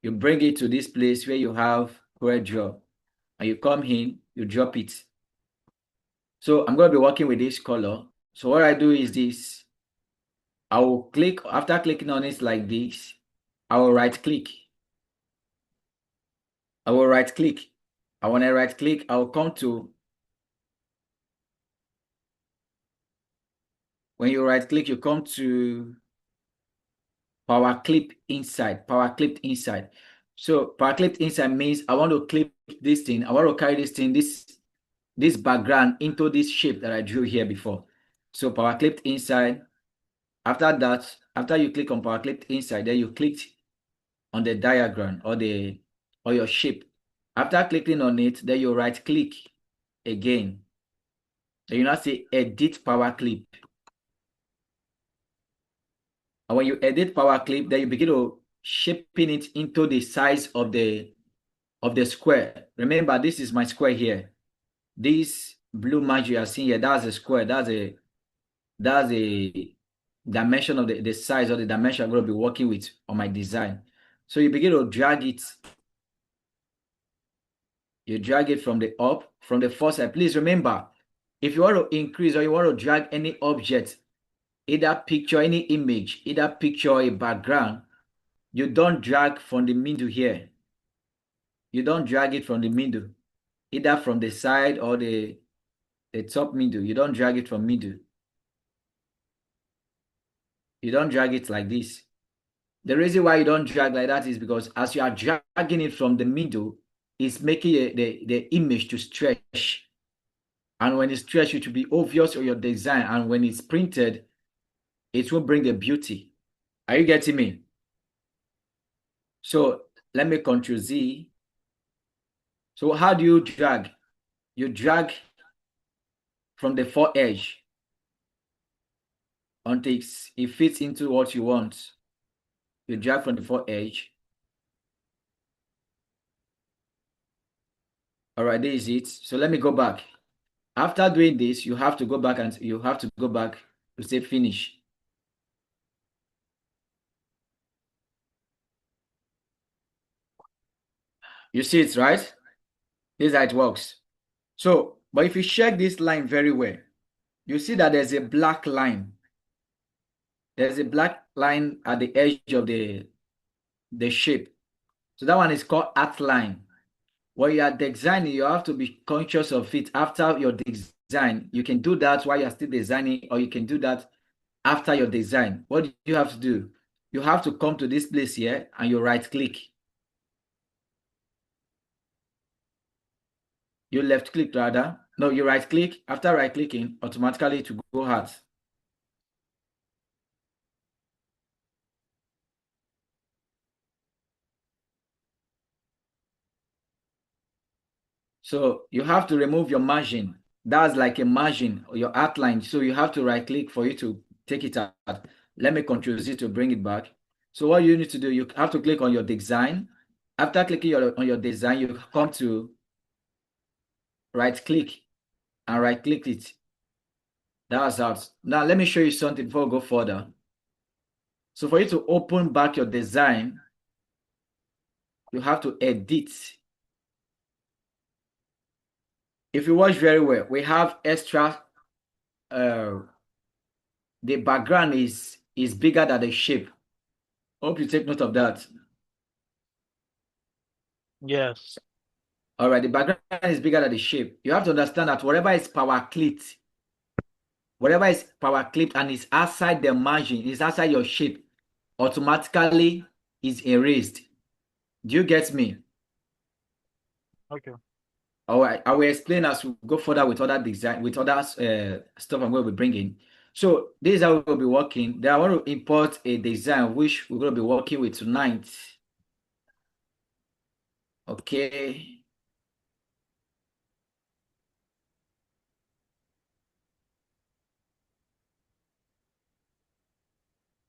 you bring it to this place where you have CorelDRAW, and you come in, you drop it. So I'm going to be working with this color. So what I do is this. I will click, after clicking on it like this, I will right click. I will right click. And when I right click, I will come to, when you right click, you come to power clip inside, power clipped inside. So power clipped inside means I want to clip this thing. I want to carry this thing, this background into this shape that I drew here before. So power clipped inside. After that, after you click on power clipped inside, then you click on the diagram or your shape. After clicking on it, then you right click again. Then you now say edit power clip. And when you edit power clip, then you begin to shaping it into the size of the square. Remember, this is my square here. This blue mark you are seeing here, that's a square. That's a dimension of the size or the dimension I'm going to be working with on my design. So you begin to drag it. You drag it from the up, from the first side. Please remember, if you want to increase or you want to drag any object, either picture, any image, either picture or a background, you don't drag from the middle here. You don't drag it from the middle, either from the side or the top middle. You don't drag it from middle. You don't drag it like this. The reason why you don't drag like that is because as you are dragging it from the middle, it's making the image to stretch. And when it's stretched, it will be obvious on your design. And when it's printed, it will bring the beauty. Are you getting me? So let me Control Z. So how do you drag? You drag from the fore edge. until it fits into what you want. You drag from the fourth edge. All right, this is it. So let me go back. After doing this, you have to go back to say finish. You see it, right? This is how it works. So, but if you check this line very well, you see that there's a black line. There's a black line at the edge of the shape. So that one is called outline. When you are designing, you have to be conscious of it after your design. You can do that while you're still designing, or you can do that after your design. What do you have to do? You have to come to this place here and you right click. You left click rather. No, you right click. After right clicking, automatically to go hard. So you have to remove your margin. That's like a margin or your outline. So you have to right click for you to take it out. Let me Control Z to bring it back. So what you need to do, you have to click on your design. After clicking on your design, you come to right click and right click it. That's out. Now let me show you something before we go further. So for you to open back your design, you have to edit. If you watch very well, we have extra, the background is bigger than the shape. Hope you take note of that. Yes. All right, the background is bigger than the shape. You have to understand that whatever is power clipped and is outside the margin, is outside your shape, automatically is erased. Do you get me? Okay. All right, I will explain as we go further with other design, with other stuff I'm going to be bringing. So this is how we'll be working. Then I want to import a design which we're going to be working with tonight. Okay.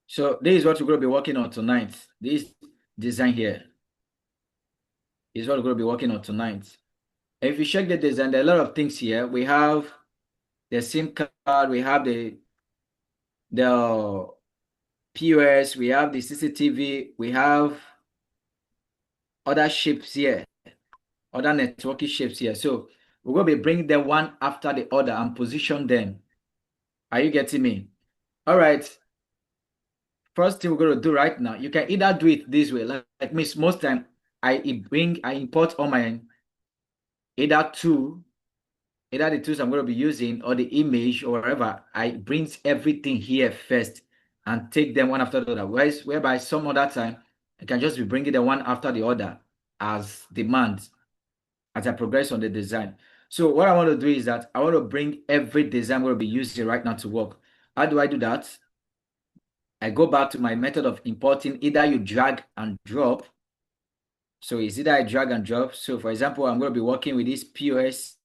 So this is what we're going to be working on tonight. This design here is what we're going to be working on tonight. If you check the design, there are a lot of things here. We have the SIM card, we have the POS, we have the CCTV, we have other shapes here, other networking shapes here. So we're going to be bringing them one after the other and position them. Are you getting me? All right. First thing we're going to do right now, you can either do it this way, like me, most time I import all my either the tools I'm going to be using or the image or whatever. I bring everything here first and take them one after the other. Whereby some other time I can just be bringing them one after the other as demand as I progress on the design. So what I want to do is that I want to bring every design I'm going to be using right now to work. How do I do that? I go back to my method of importing. Either you drag and drop. So it's either I drag and drop. So for example, I'm going to be working with this POS.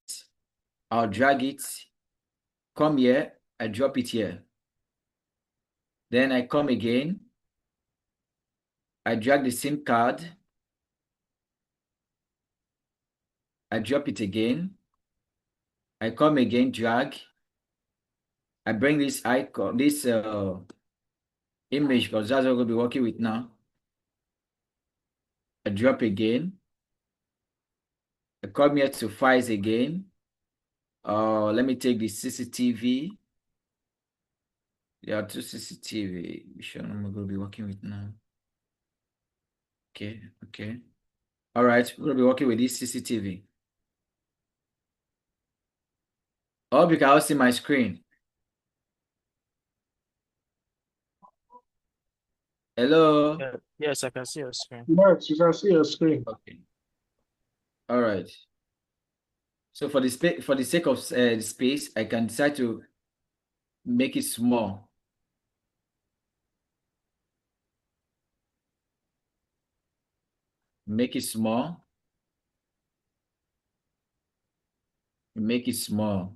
I'll drag it, come here, I drop it here. Then I come again, I drag the SIM card, I drop it again, I come again, drag, I bring this icon, this image, because that's what we're going to be working with now. I drop again, I come here to files again. Let me take the CCTV. There are two CCTV, which one am I going to be working with now? Okay. All right, we're going to be working with this CCTV. I hope you can all see my screen. Hello? Yeah. Yes, I can see your screen. Yes, you can see your screen. Okay. All right. So for the sake of the space, I can decide to make it small. Make it small. Make it small.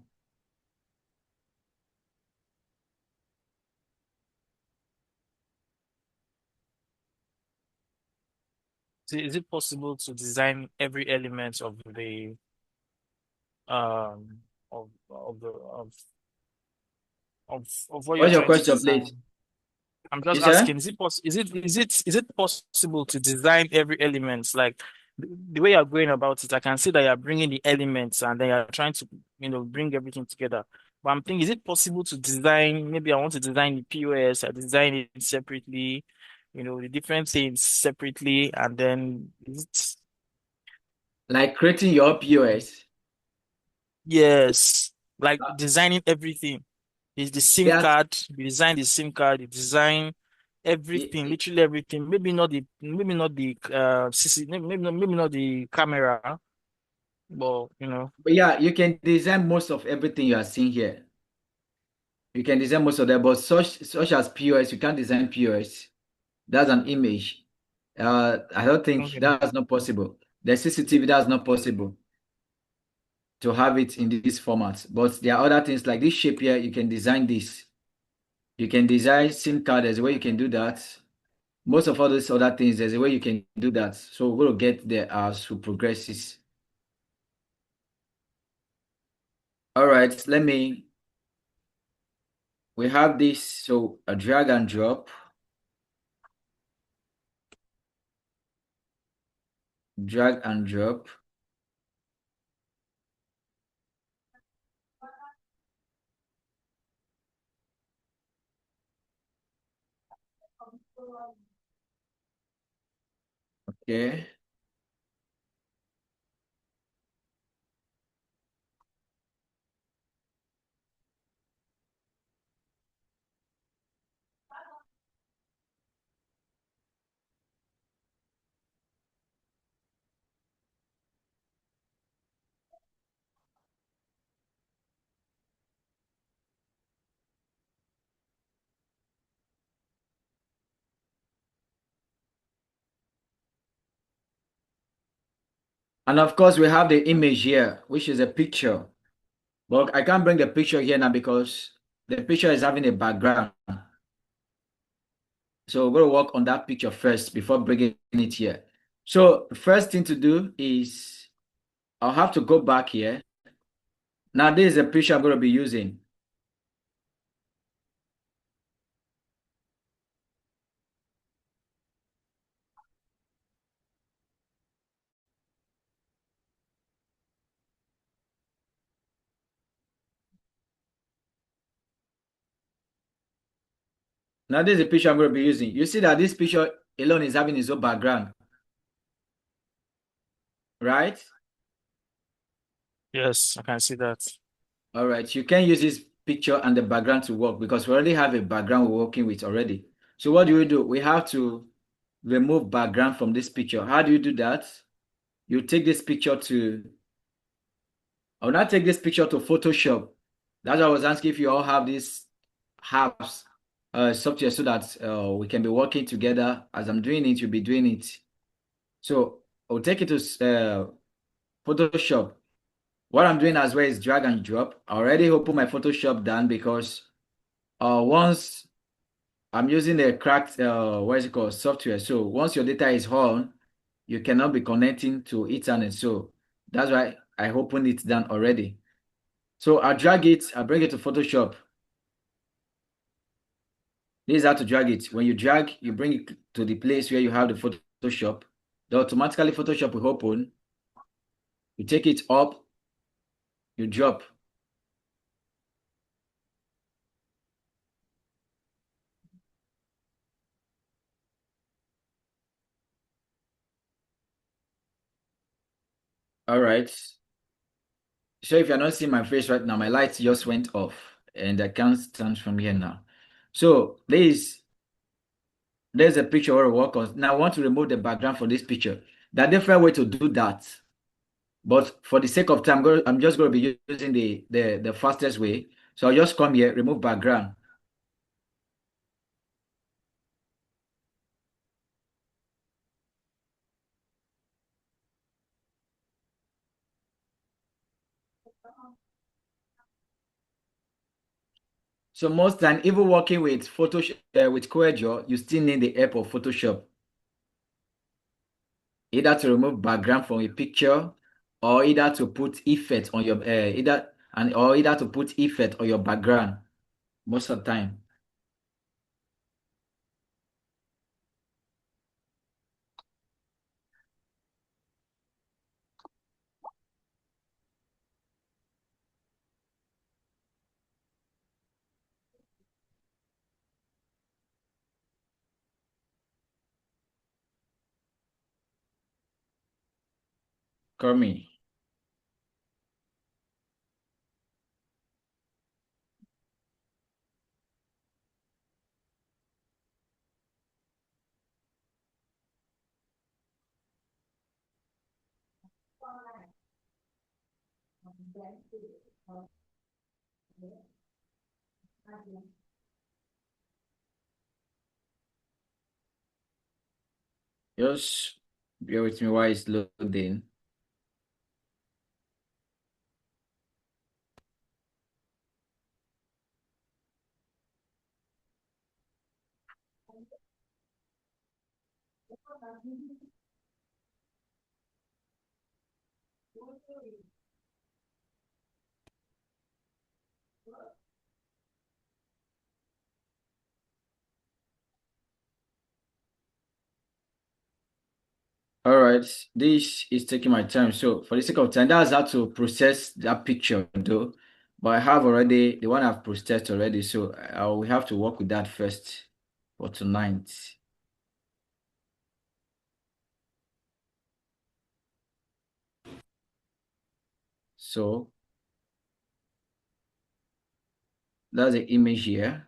Is it possible to design every element of the of the of what you're What's your trying to question, please? design? I'm You just said? asking, is it possible to design every element? Like the way you're going about it, I can see that you're bringing the elements and then you're trying to, bring everything together. But I'm thinking, is it possible to design, maybe I want to design the POS, I design it separately, the different things separately, and then Like creating your POS. yes, like Uh, designing everything. Is the SIM That card, you design the SIM card, you design i- everything, i- literally everything. Maybe not the CC, maybe not the camera, but but yeah, you can design most of everything you are seeing here. You can design most of that, but such as POS, you can't design POS. That's an image. I don't think okay. that's not possible. The CCTV, that's not possible to have it in this format. But there are other things like this shape here. You can design this. You can design SIM card. There's a way you can do that. Most of all those other things, there's a way you can do that. So we're going to get there as we progresses. All right, we have this. So a drag and drop, drag and drop. Okay. And of course, we have the image here, which is a picture. But I can't bring the picture here now because the picture is having a background. So we're going to work on that picture first before bringing it here. So the first thing to do is I'll have to go back here. Now, this is a picture I'm going to be using. Now, this is the picture I'm going to be using. You see that this picture alone is having its own background, right? Yes, I can see that. All right. You can use this picture and the background to work because we already have a background we're working with already. So what do? We have to remove background from this picture. How do you do that? You take this picture to, I will not take this picture to Photoshop. That's why I was asking if you all have these apps, software so that we can be working together. As I'm doing it, you'll be doing it. So I'll take it to Photoshop. What I'm doing as well is drag and drop. I already opened my Photoshop done because once I'm using a cracked, what is it called, software. So once your data is on, you cannot be connecting to Ethernet. So that's why I opened it done already. So I drag it, I bring it to Photoshop. This is how to drag it. When you drag, you bring it to the place where you have the Photoshop. The automatically Photoshop will open. You take it up, you drop. All right. So if you're not seeing my face right now, my lights just went off and I can't stand from here now. So there's a picture where I work on. Now I want to remove the background from this picture. There are different ways to do that. But for the sake of time, I'm just going to be using the fastest way. So I'll just come here, remove background. So most time, even working with Photoshop, with CorelDRAW, you still need the help of Photoshop. either to remove background from a picture, or either to put effect on your either to put effect on your background most of the time. Call me. Just bear with me while it's loading. All right, this is taking my time. So for the sake of time, that's how to process that picture though. But I have already the one I've processed already, so I will have to work with that first for tonight. So that's the image here.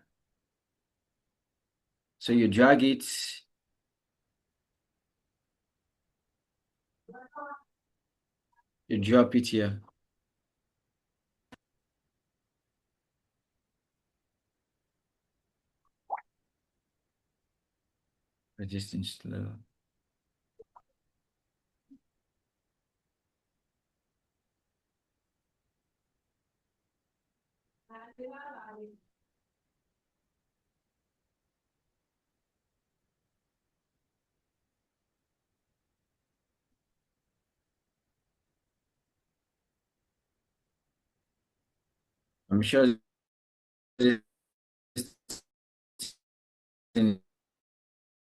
So you drag it. You drop it here. Adjusting slow. I'm sure this thing is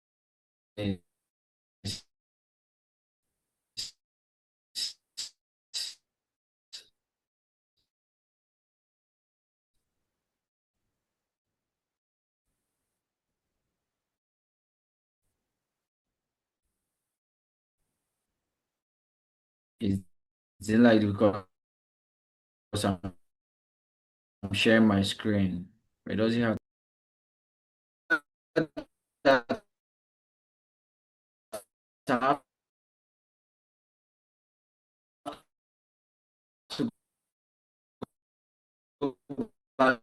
is like because I'm sharing my screen. It doesn't have that have to go back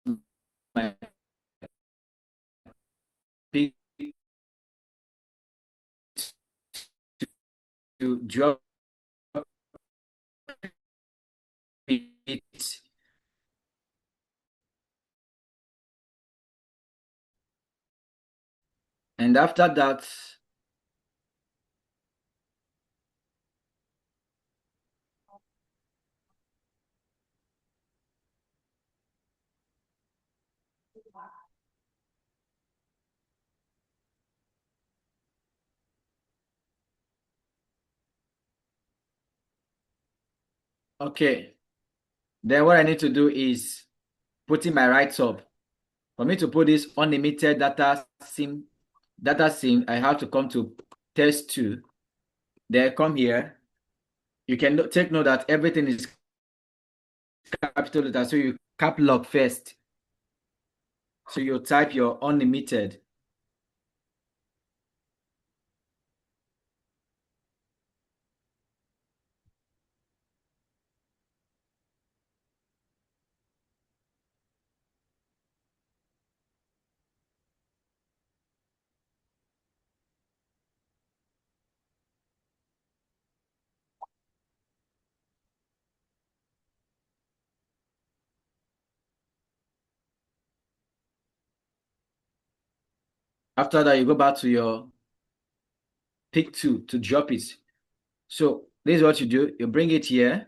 to my pic to drop it. And after that, okay, then what I need to do is put in my right up. For me to put this unlimited data sim, I have to come to test 2. Then come here. You can take note that everything is capital letter, so you cap lock first. So you type your unlimited. After that, you go back to your pick tool to drop it. So this is what you do. You bring it here.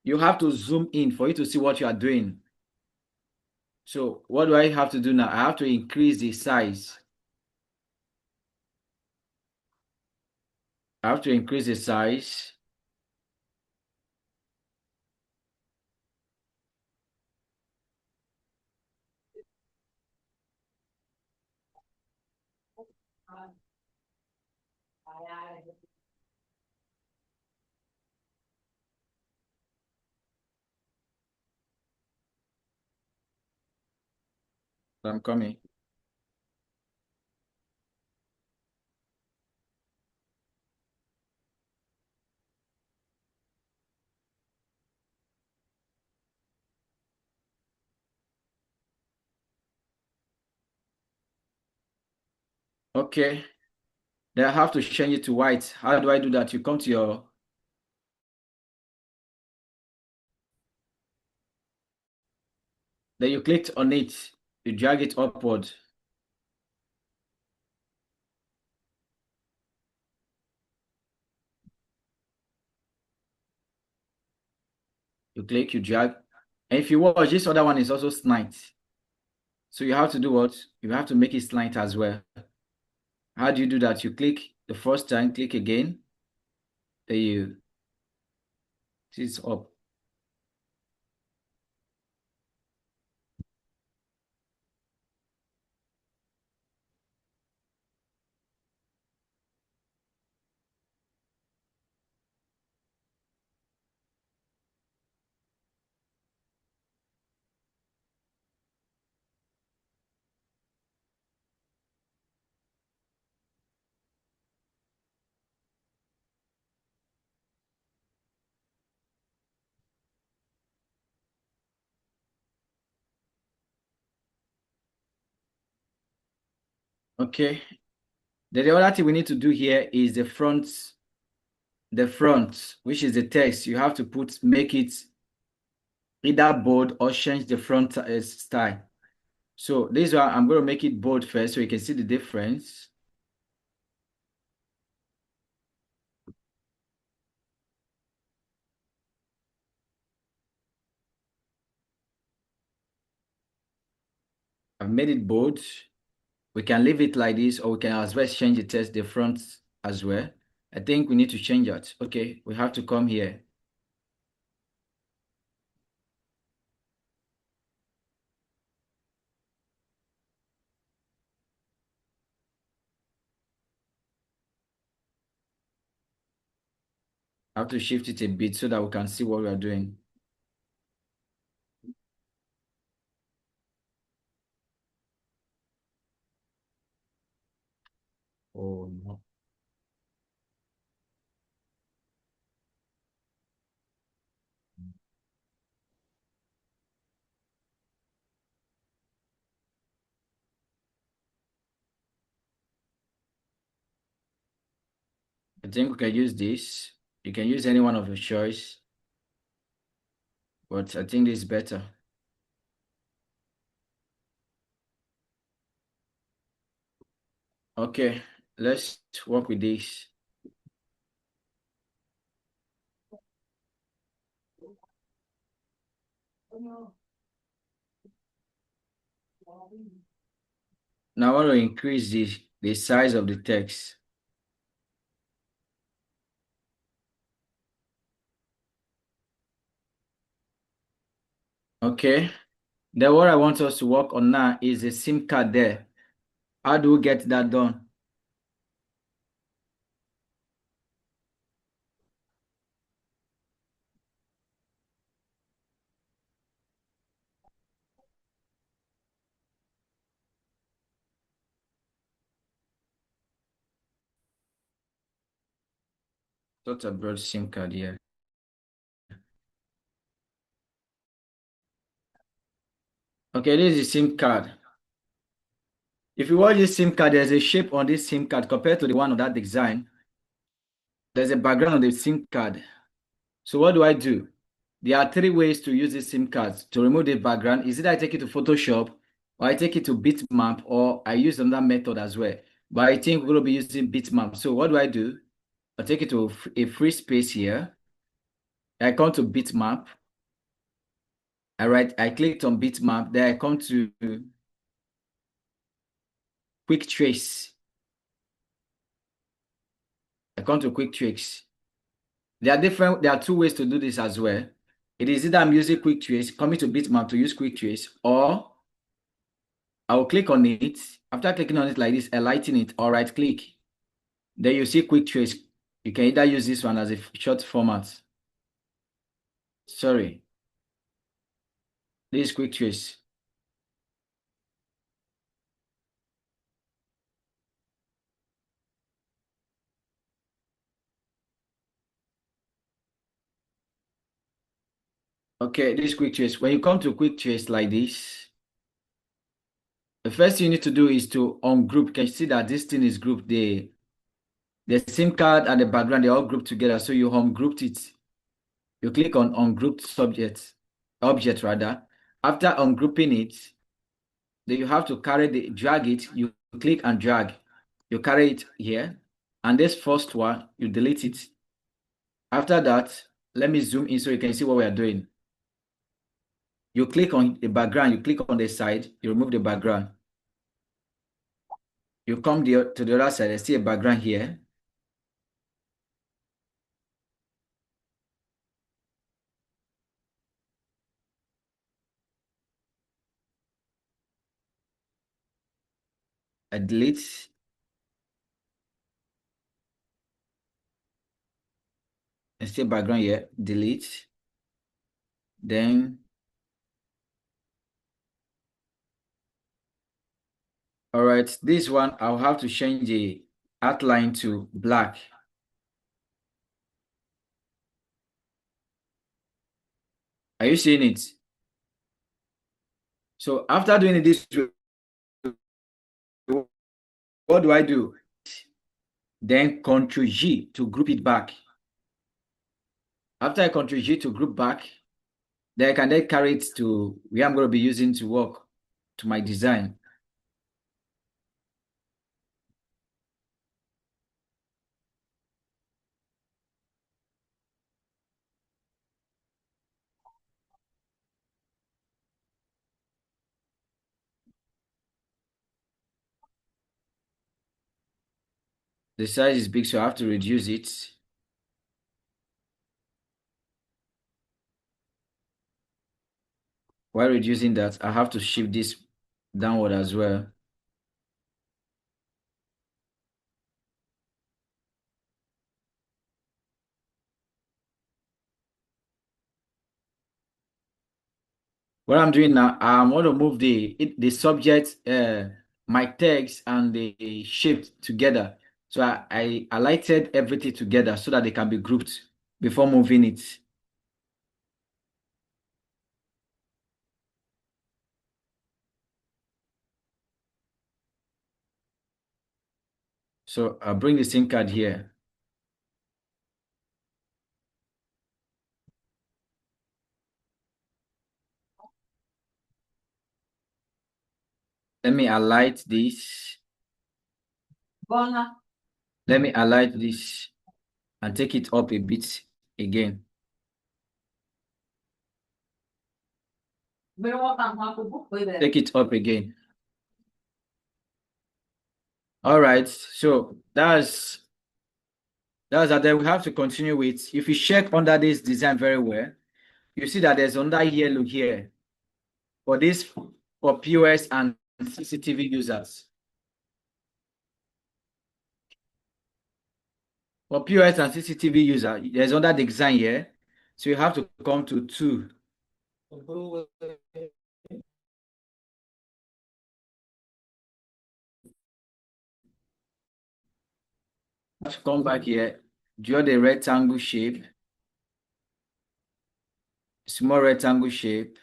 You have to zoom in for you to see what you are doing. So what do I have to do now? I have to increase the size. I have to increase the size. I'm coming. Okay. Then I have to change it to white. How do I do that? You come to your then you clicked on it. You drag it upward. You click, you drag. And if you watch, this other one is also slant. So you have to do what? You have to make it slant as well. How do you do that? You click the first time, click again. Then you see it's up. Okay. Then the other thing we need to do here is the front, which is the text. You have to make it either bold or change the front style. So this one, I'm going to make it bold first so you can see the difference. I've made it bold. We can leave it like this, or we can as well change the text, the front as well. I think we need to change that. Okay, we have to come here. I have to shift it a bit so that we can see what we are doing. Oh no. I think we can use this. You can use any one of your choice, but I think this is better. Okay, let's work with this. Now I want to increase the size of the text. Okay, then what I want us to work on now is the SIM card there. How do we get that done? Such a broad SIM card here. Okay, this is the SIM card. If you watch this SIM card, there's a shape on this SIM card compared to the one of that design. There's a background on the SIM card. So what do? There are three ways to use this SIM card to remove the background. Is it I take it to Photoshop, or I take it to bitmap, or I use another method as well. But I think we're going to be using bitmap. So what do? I take it to a free space here. I come to bitmap. I clicked on bitmap. Then I come to quick trace. I come to quick trace. There are two ways to do this as well. It is either I'm using quick trace, coming to bitmap to use quick trace, or I will click on it. After clicking on it like this, highlighting it, or right click. Then you see quick trace. You can either use this one as a short format. Sorry. This is quick trace. Okay, this is quick trace. When you come to quick trace like this, the first thing you need to do is to ungroup. You can see that this thing is grouped. The SIM card and the background, they're all grouped together. So you ungrouped it. You click on ungrouped object rather. After ungrouping it, then you have to drag it. You click and drag. You carry it here. And this first one, you delete it. After that, let me zoom in so you can see what we are doing. You click on the background, you click on the side, you remove the background. You come to the other side, I see a background here. I delete. I see a background here, delete. Then, all right, this one, I'll have to change the outline to black. Are you seeing it? So after doing it this way, what do I do? Then Ctrl G to group it back. After I Ctrl G to group back, then I can then carry it to where I'm going to be using to work to my design. The size is big, so I have to reduce it. While reducing that, I have to shift this downward as well. What I'm doing now, I'm going to move the subject, my text and the shape together. So I highlighted everything together so that they can be grouped before moving it. So I'll bring the SIM card here. Let me highlight this. Let me highlight this and take it up a bit again. Take it up again. All right, so that's that. Then we have to continue with, if you check under this design very well, you see that there's another yellow here for this, for POS and CCTV users. For POS and CCTV user, there's another design here. So you have to come to 2. Have to come back here, draw the rectangle shape, small rectangle shape,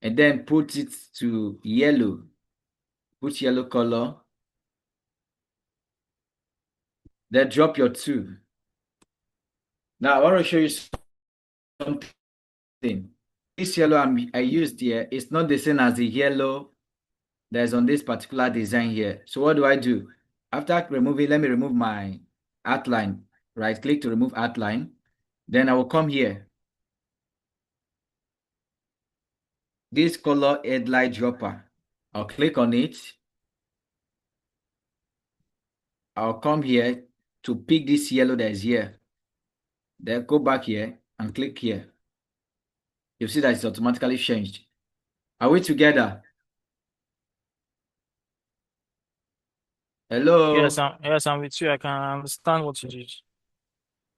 and then put it to yellow. Put yellow color. Then drop your 2. Now I want to show you something. This yellow I used here is not the same as the yellow that's on this particular design here. So what do I do? After removing, let me remove my outline. Right click to remove outline. Then I will come here. This color headlight dropper. I'll click on it. I'll come here to pick this yellow that is here. Then go back here and click here. You'll see that it's automatically changed. Are we together? Hello? Yes, I'm with you. I can understand what you did.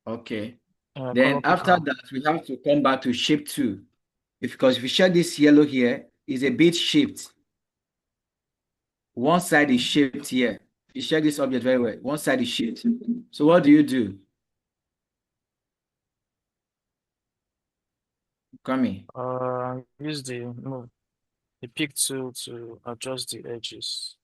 Okay. Color Then after picker. that, we have to come back to shape 2. Because if you check this yellow here, is a bit shaped. One side is shaped here. You check this object very well. One side is shaped. So what do you do? Come in. Use the pick tool to adjust the edges.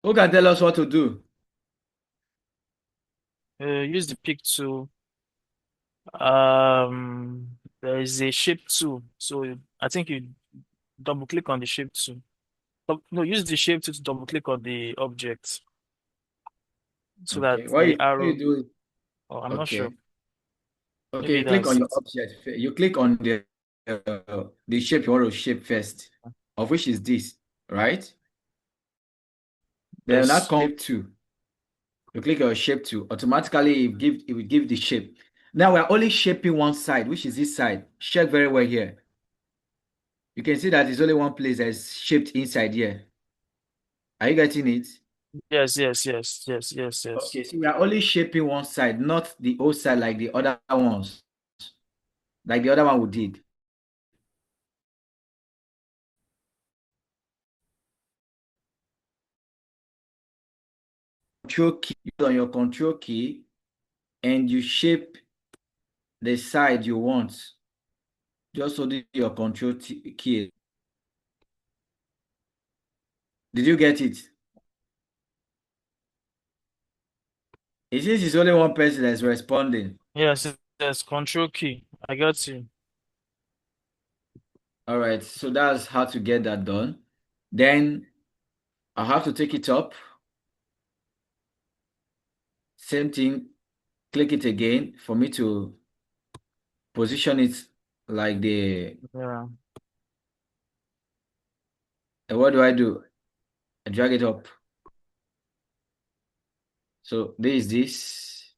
Who can tell us what to do? Use the pick tool. There is a shape tool. So I think you double click on the shape tool. No, use the shape tool to double click on the object so that Okay. the What you arrow. do? Oh, I'm not sure. Okay. Okay, Maybe you click that's on your it. object. You click on the shape you want to shape first, of which is this, right? Then that Yes. comes shape 2. You click your shape 2. Automatically, it will give the shape. Now we're only shaping one side, which is this side. Check very well here. You can see that there's only one place that is shaped inside here. Are you getting it? Yes. Okay, so we are only shaping one side, not the whole side like the other ones, like the other one we did. Control key, use on your control key, and you shape the side you want. Just hold your control key. Did you get it? It seems it's only one person that's responding. Yes. Control key. I got you. All right, so that's how to get that done. Then I have to take it up. Same thing, click it again for me to position it like the, Yeah. what do? I drag it up. So there is this.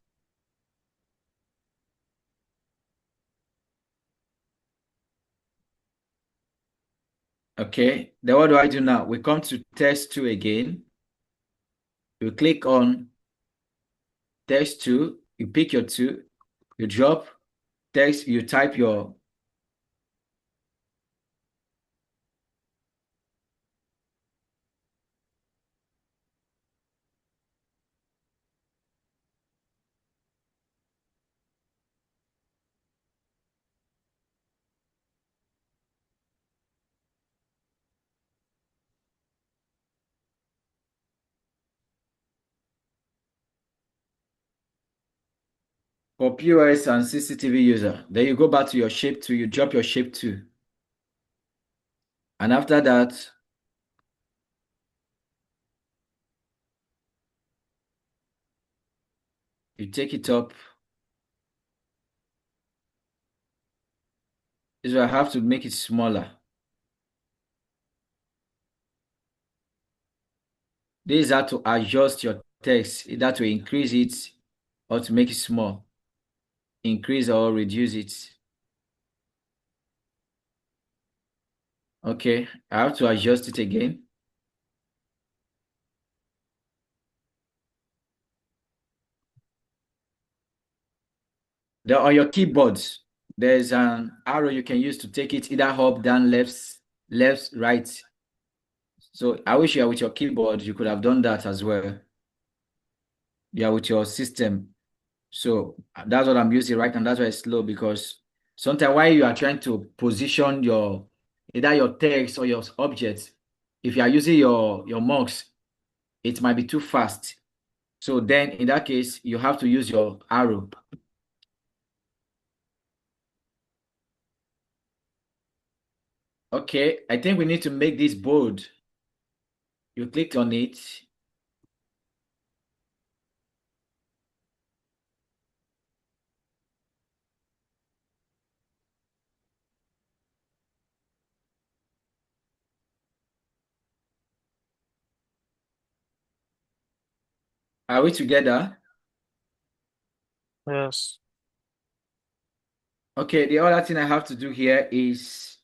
Okay, then what do I do now? We come to test 2 again. You click on text 2, you pick your 2, you drop text, you type your for POS and CCTV user. Then you go back to your shape 2, you drop your shape 2. And after that, you take it up. This is why I have to make it smaller. This is how to adjust your text, either to increase it or to make it small. Increase or reduce it. Okay, I have to adjust it again. Then on your keyboards, there's an arrow you can use to take it either up, down, left, right. So I wish you are with your keyboard, you could have done that as well. You are with your system. So that's what I'm using right now. That's why it's slow, because Sometimes while you are trying to position either your text or your objects, if you are using your mouse, it might be too fast. So then in that case, you have to use your arrow. Okay, I think we need to make this bold. You click on it. Are we together? Yes. Okay, the other thing I have to do here is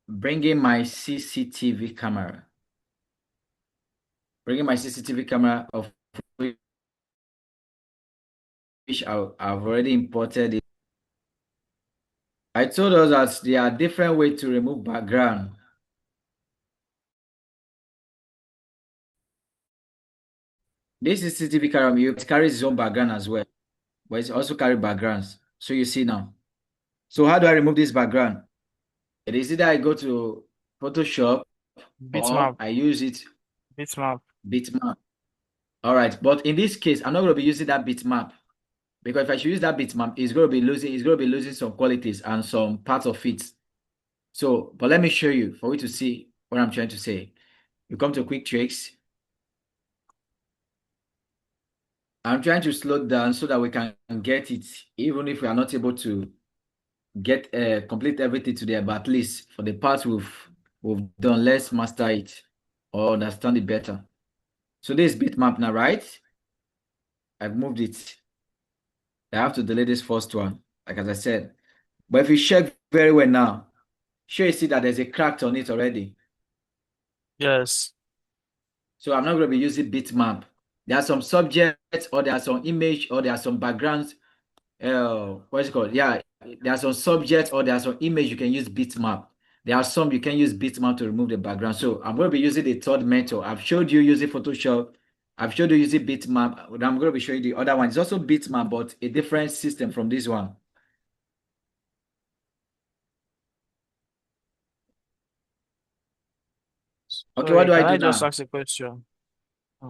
bring in my CCTV camera. Bring in my CCTV camera, of which I've already imported it. I told us that there are different ways to remove background. This is CCTV camera, it carries its own background as well, but it also carry backgrounds. So you see now. So how do I remove this background? It is either I go to Photoshop or Bitmap. I use it Bitmap. bitmap. All right, but in this case, I'm not going to be using that bitmap because if I should use that bitmap, it's going to be losing some qualities and some parts of it. So, but let me show you for you to see what I'm trying to say. You come to quick tricks. I'm trying to slow down so that we can get it, even if we are not able to get complete everything today, but at least for the parts we've done, let's master it or understand it better. So this is bitmap now, right? I've moved it. I have to delete this first one, like as I said. But if you check very well now, sure you see that there's a crack on it already. Yes. So I'm not going to be using bitmap. There are some subjects or there are some image or there are some backgrounds. What's it called? Yeah, there are some subjects or there are some image you can use bitmap. There are some you can use bitmap to remove the background. So I'm going to be using the third method. I've showed you using Photoshop. I've showed you using bitmap. I'm going to be showing you the other one. It's also bitmap, but a different system from this one. Okay, what Sorry, do I can do I just now? ask a question?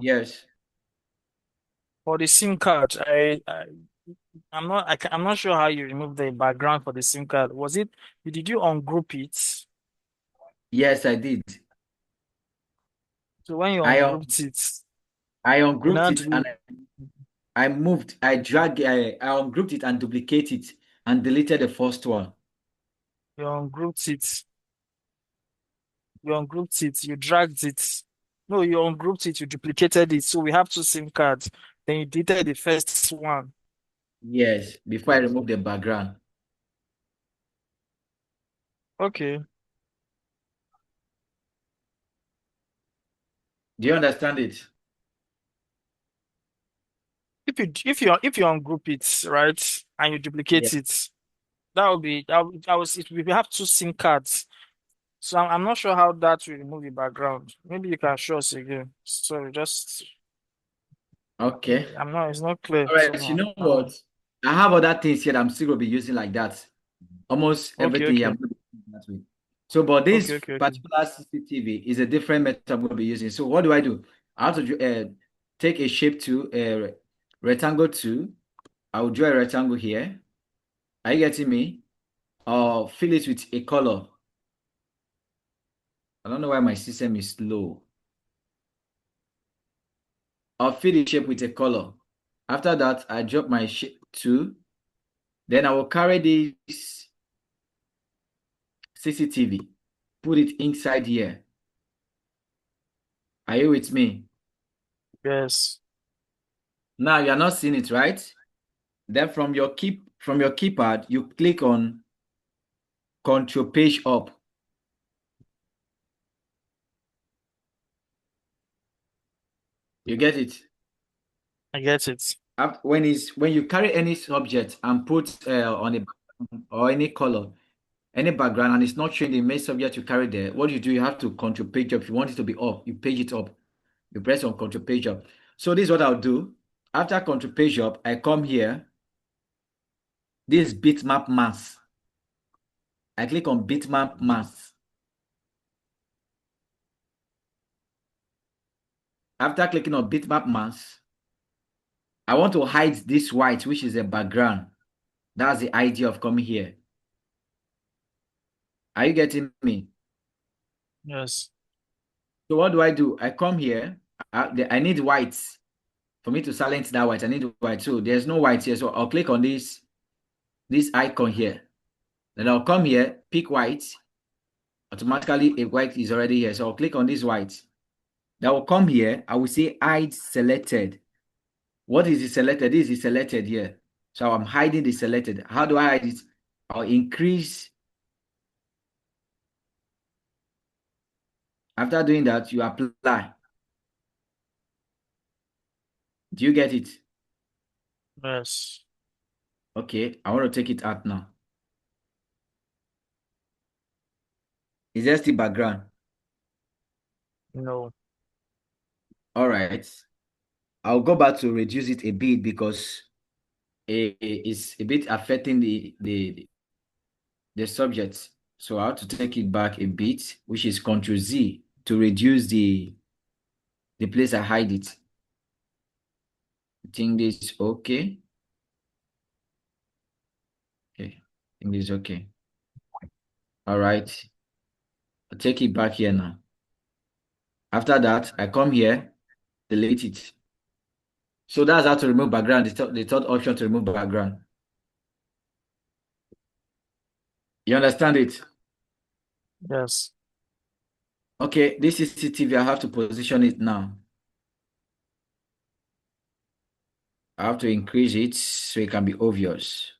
Yes. For the SIM card, I'm not sure how you remove the background for the SIM card. Did you ungroup it? Yes, I did. So when you I ungrouped it, I you ungrouped now it and do I moved, I ungrouped it and duplicated it and deleted the first one. you ungrouped it, you dragged it. No, you ungrouped it, you duplicated it. So we have two SIM cards. Then you deleted the first one. Yes, before I remove the background. Okay. Do you understand it? If you ungroup it, right, and you Yeah. duplicate it, we have two SIM cards. So I'm not sure how that will remove the background. Maybe you can show us again. Sorry, just Okay. it's not clear. All So right. You know what? I have other things here that I'm still going to be using like that. Almost okay, everything here okay, I'm going to be using that way. So, but okay, this okay, okay. particular CCTV is a different method I'm going to be using. So, what do? I have to take a shape to a rectangle tool. I will draw a rectangle here. Are you getting me? Or fill it with a color. I don't know why my system is slow. I'll fill the shape with a color. After that, I drop my shape tool. Then I will carry this CCTV, put it inside here. Are you with me? Yes, Now you are not seeing it, right? Then from your keypad, you click on Control Page Up. You get it? I get it. When you carry any subject and put on a or any color, any background, and it's not showing the main subject you carry there, what you do, you have to Control Page Up. If you want it to be up, you page it up. You press on Control Page Up. So this is what I'll do. After Control Page Up, I come here. this bitmap mask. I click on bitmap mask. After clicking on bitmap mask, I want to hide this white, which is a background. That's the idea of coming here. Are you getting me? Yes. So what do? I come here. I need white. For me to silence that white, I need white. So there's no white here. So I'll click on this icon here. Then I'll come here, pick white. Automatically, a white is already here. So I'll click on this white. Then I'll come here. I will say hide selected. What is the selected? This is selected here. So I'm hiding the selected. How do I hide it? I'll increase. After doing that, you apply. Do you get it? Yes. Okay, I want to take it out now. Is there still background? No. All right. I'll go back to reduce it a bit because it's a bit affecting the subject. So I have to take it back a bit, which is Ctrl Z to reduce the place I hide it. I think this is okay. Okay, I think this is okay. All right. I'll take it back here now. After that, I come here, delete it. So that's how to remove background. The third option to remove background. You understand it? Yes. Okay, this is CCTV. I have to position it now. I have to increase it so it can be obvious.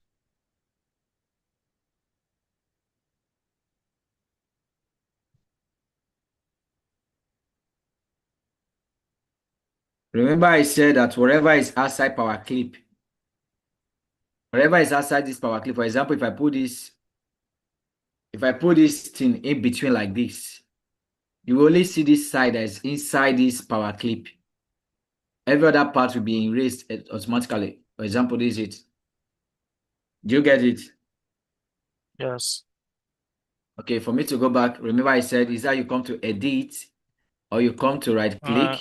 Remember I said that whatever is outside power clip, whatever is outside this power clip, for example, if I put this thing in between like this, you will only see this side that is inside this power clip. Every other part will be erased automatically. For example, this is it. Do you get it? Yes. Okay, for me to go back, remember I said is that you come to edit or you come to right click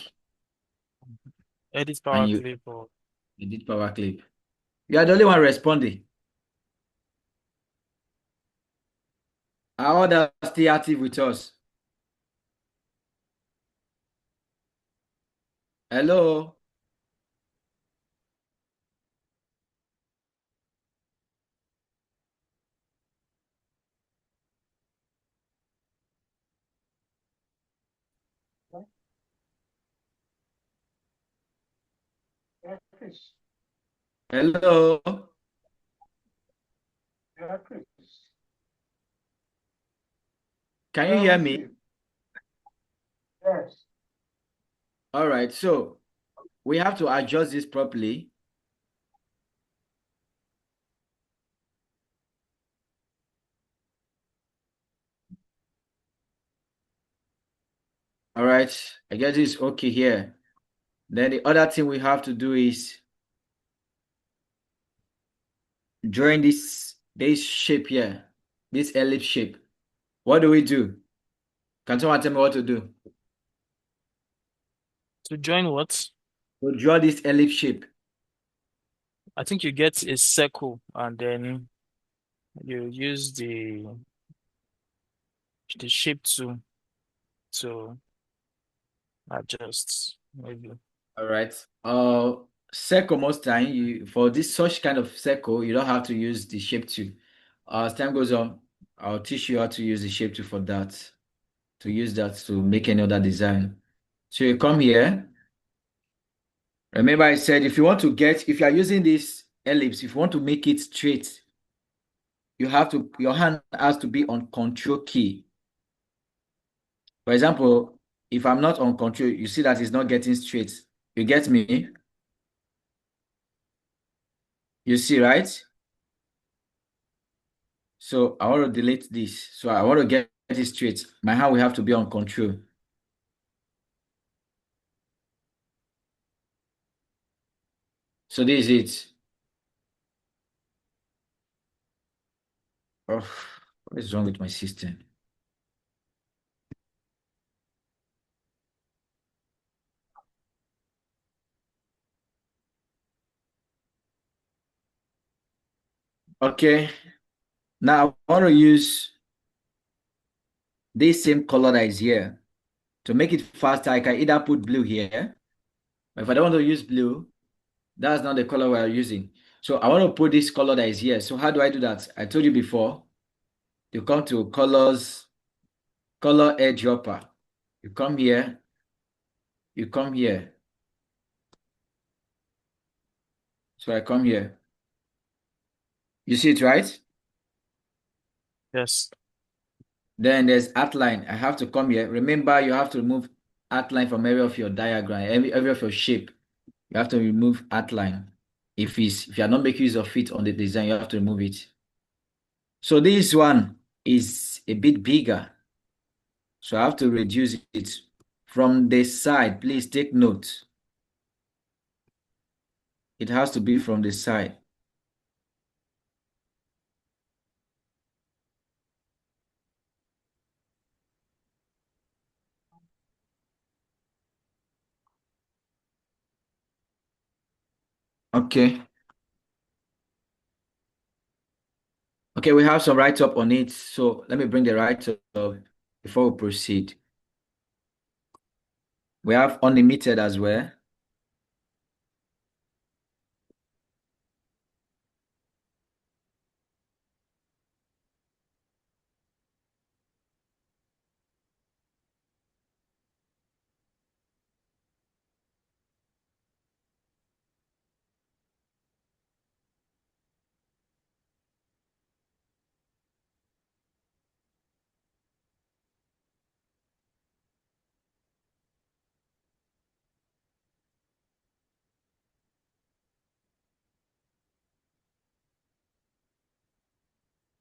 Edit and power you clip or edit power clip. You are the only one responding. Are others still active with us? Hello? Yeah, Chris. Hello? Yeah, Chris. Can you Yeah, hear with me? you. Yes. All right, so we have to adjust this properly. All right, I guess it's okay here. Then the other thing we have to do is drawing this shape here, this ellipse shape. What do we do? Can someone tell me what to do? to join what? To draw this ellipse shape. I think you get a circle and then you use the shape to adjust maybe. All right. Circle most time you for this such kind of circle, you don't have to use the shape tool. As time goes on, I'll teach you how to use the shape tool for that. To use that to make any other design. So you come here. Remember I said if you are using this ellipse, if you want to make it straight, your hand has to be on control key. For example, if I'm not on control, you see that it's not getting straight. You get me? You see, right? So I want to delete this. So I want to get it straight. My hand will have to be on control. So this is it. Oh, what is wrong with my system? Okay, now I want to use this same color that is here. To make it faster, I can either put blue here. But if I don't want to use blue, that's not the color we are using. So I want to put this color that is here. So how do I do that? I told you before, you come to colors, color edge dropper. You come here, you come here. So I come here. You see it, right? Yes. Then there's outline. I have to come here. Remember, you have to remove outline from every of your diagram, every of your shape. You have to remove outline. If you are not making use of it on the design, you have to remove it. So this one is a bit bigger. So I have to reduce it from the side. Please take note. It has to be from the side. Okay. Okay, we have some write-up on it. So let me bring the write-up before we proceed. We have unlimited as well.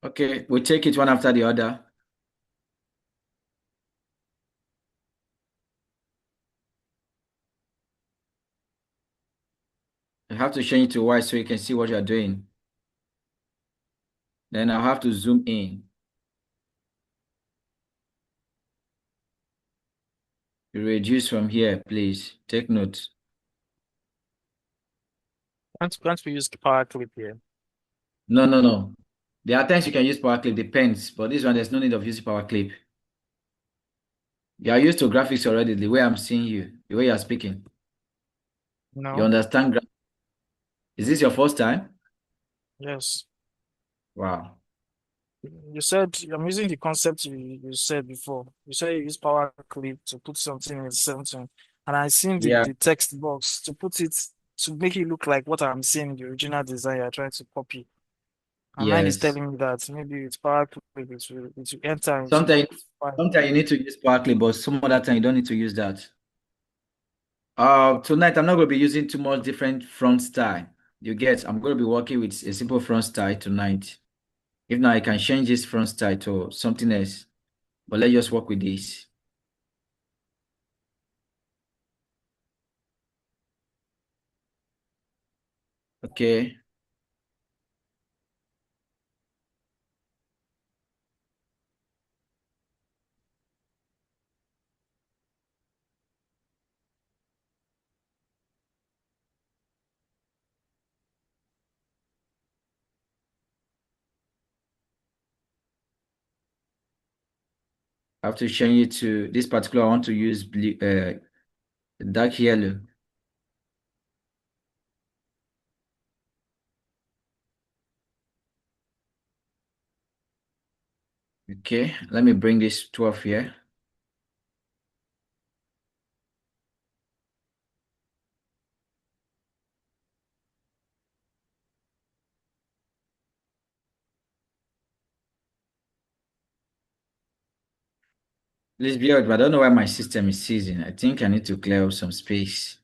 Okay, we take it one after the other. You have to change it to white so you can see what you're doing. Then I'll have to zoom in. You reduce from here, please. Take note. Can't we use power clip here? No, no, no. There are times you can use power clip, depends. But this one, there's no need of using power clip. You are used to graphics already, the way I'm seeing you, the way you're speaking. You No. understand? Is this your first time? Yes. Wow. You said I'm using the concept you said before. You said you use power clip to put something in something, and I seen Yeah, the text box to put it to make it look like what I'm seeing in the original design you're trying to copy. And mine is yes. telling me that maybe it's power clip, it will enter into Sometimes, file. sometimes you need to use power clip, but some other time you don't need to use that. Tonight I'm not going to be using too much different front style. You get, I'm going to be working with a simple front style tonight. If not, I can change this front style to something else. But let's just work with this. Okay. I have to change it to this particular. I want to use blue, dark yellow. Okay, let me bring this 12 here. Please be out, but I don't know why my system is seizing. I think I need to clear up some space.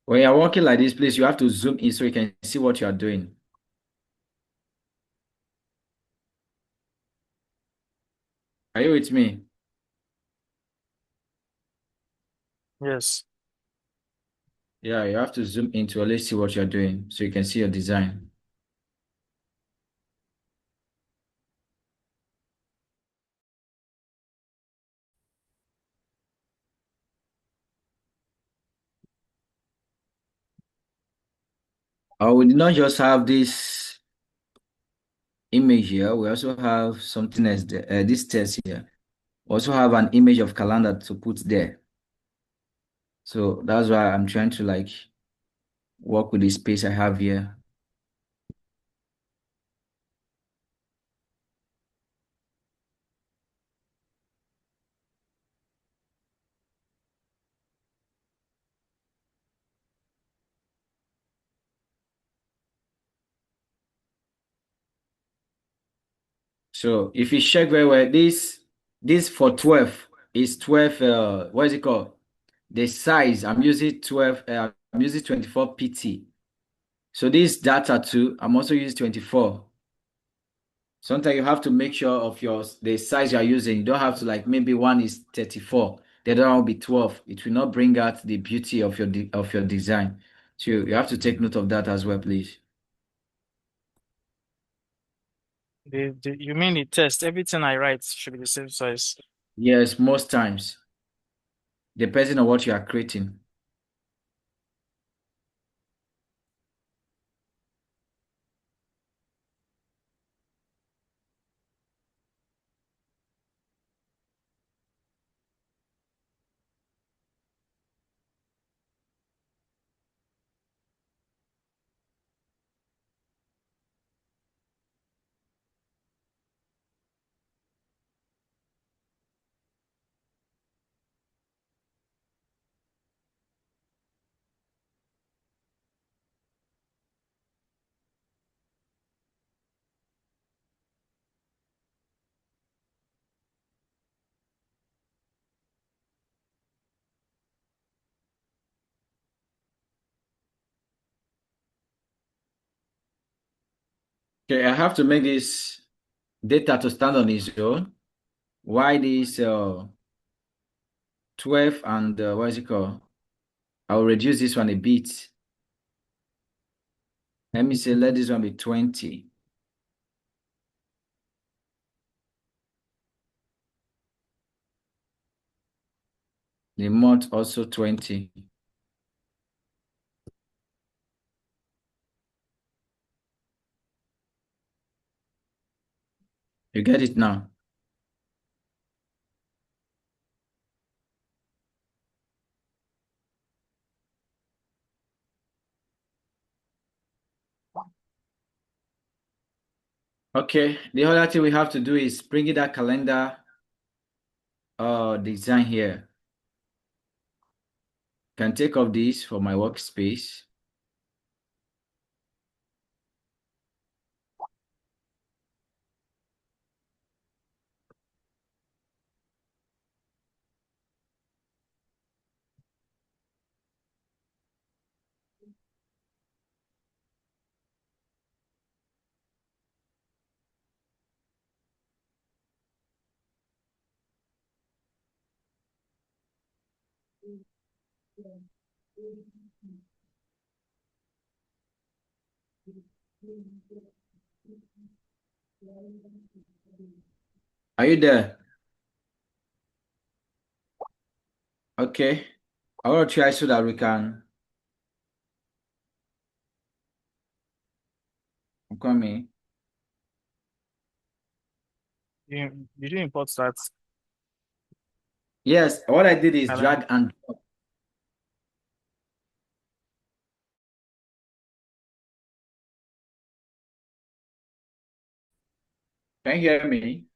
When you're working like this, please, you have to zoom in so you can see what you are doing. Are you with me? Yes. Yeah, you have to zoom in to always see what you're doing so you can see your design. We did not just have this image here. We also have something else there. This text here. We also have an image of calendar to put there. So that's why I'm trying to like work with the space I have here. So if you check very well, this for 12 is 12, what is it called? The size, I'm using 12, I'm using 24 PT. So this data too, I'm also using 24. Sometimes you have to make sure of the size you are using. You don't have to like maybe one is 34, the other one will be 12. It will not bring out the beauty of your design. So you have to take note of that as well, please. You mean the test? Everything I write should be the same size. Yes, most times, depending on what you are creating. Okay, I have to make this data to stand on its own. Why this 12 and what is it called? I'll reduce this one a bit. Let me say, let this one be 20. The month also 20. You get it now? Okay, the other thing we have to do is bring in that calendar design here. Can take off this for my workspace. Are you there? Okay. I want to try so that we can. I'm coming. Did you import that Yes, what I did is calendar? drag and drop. Can you hear me?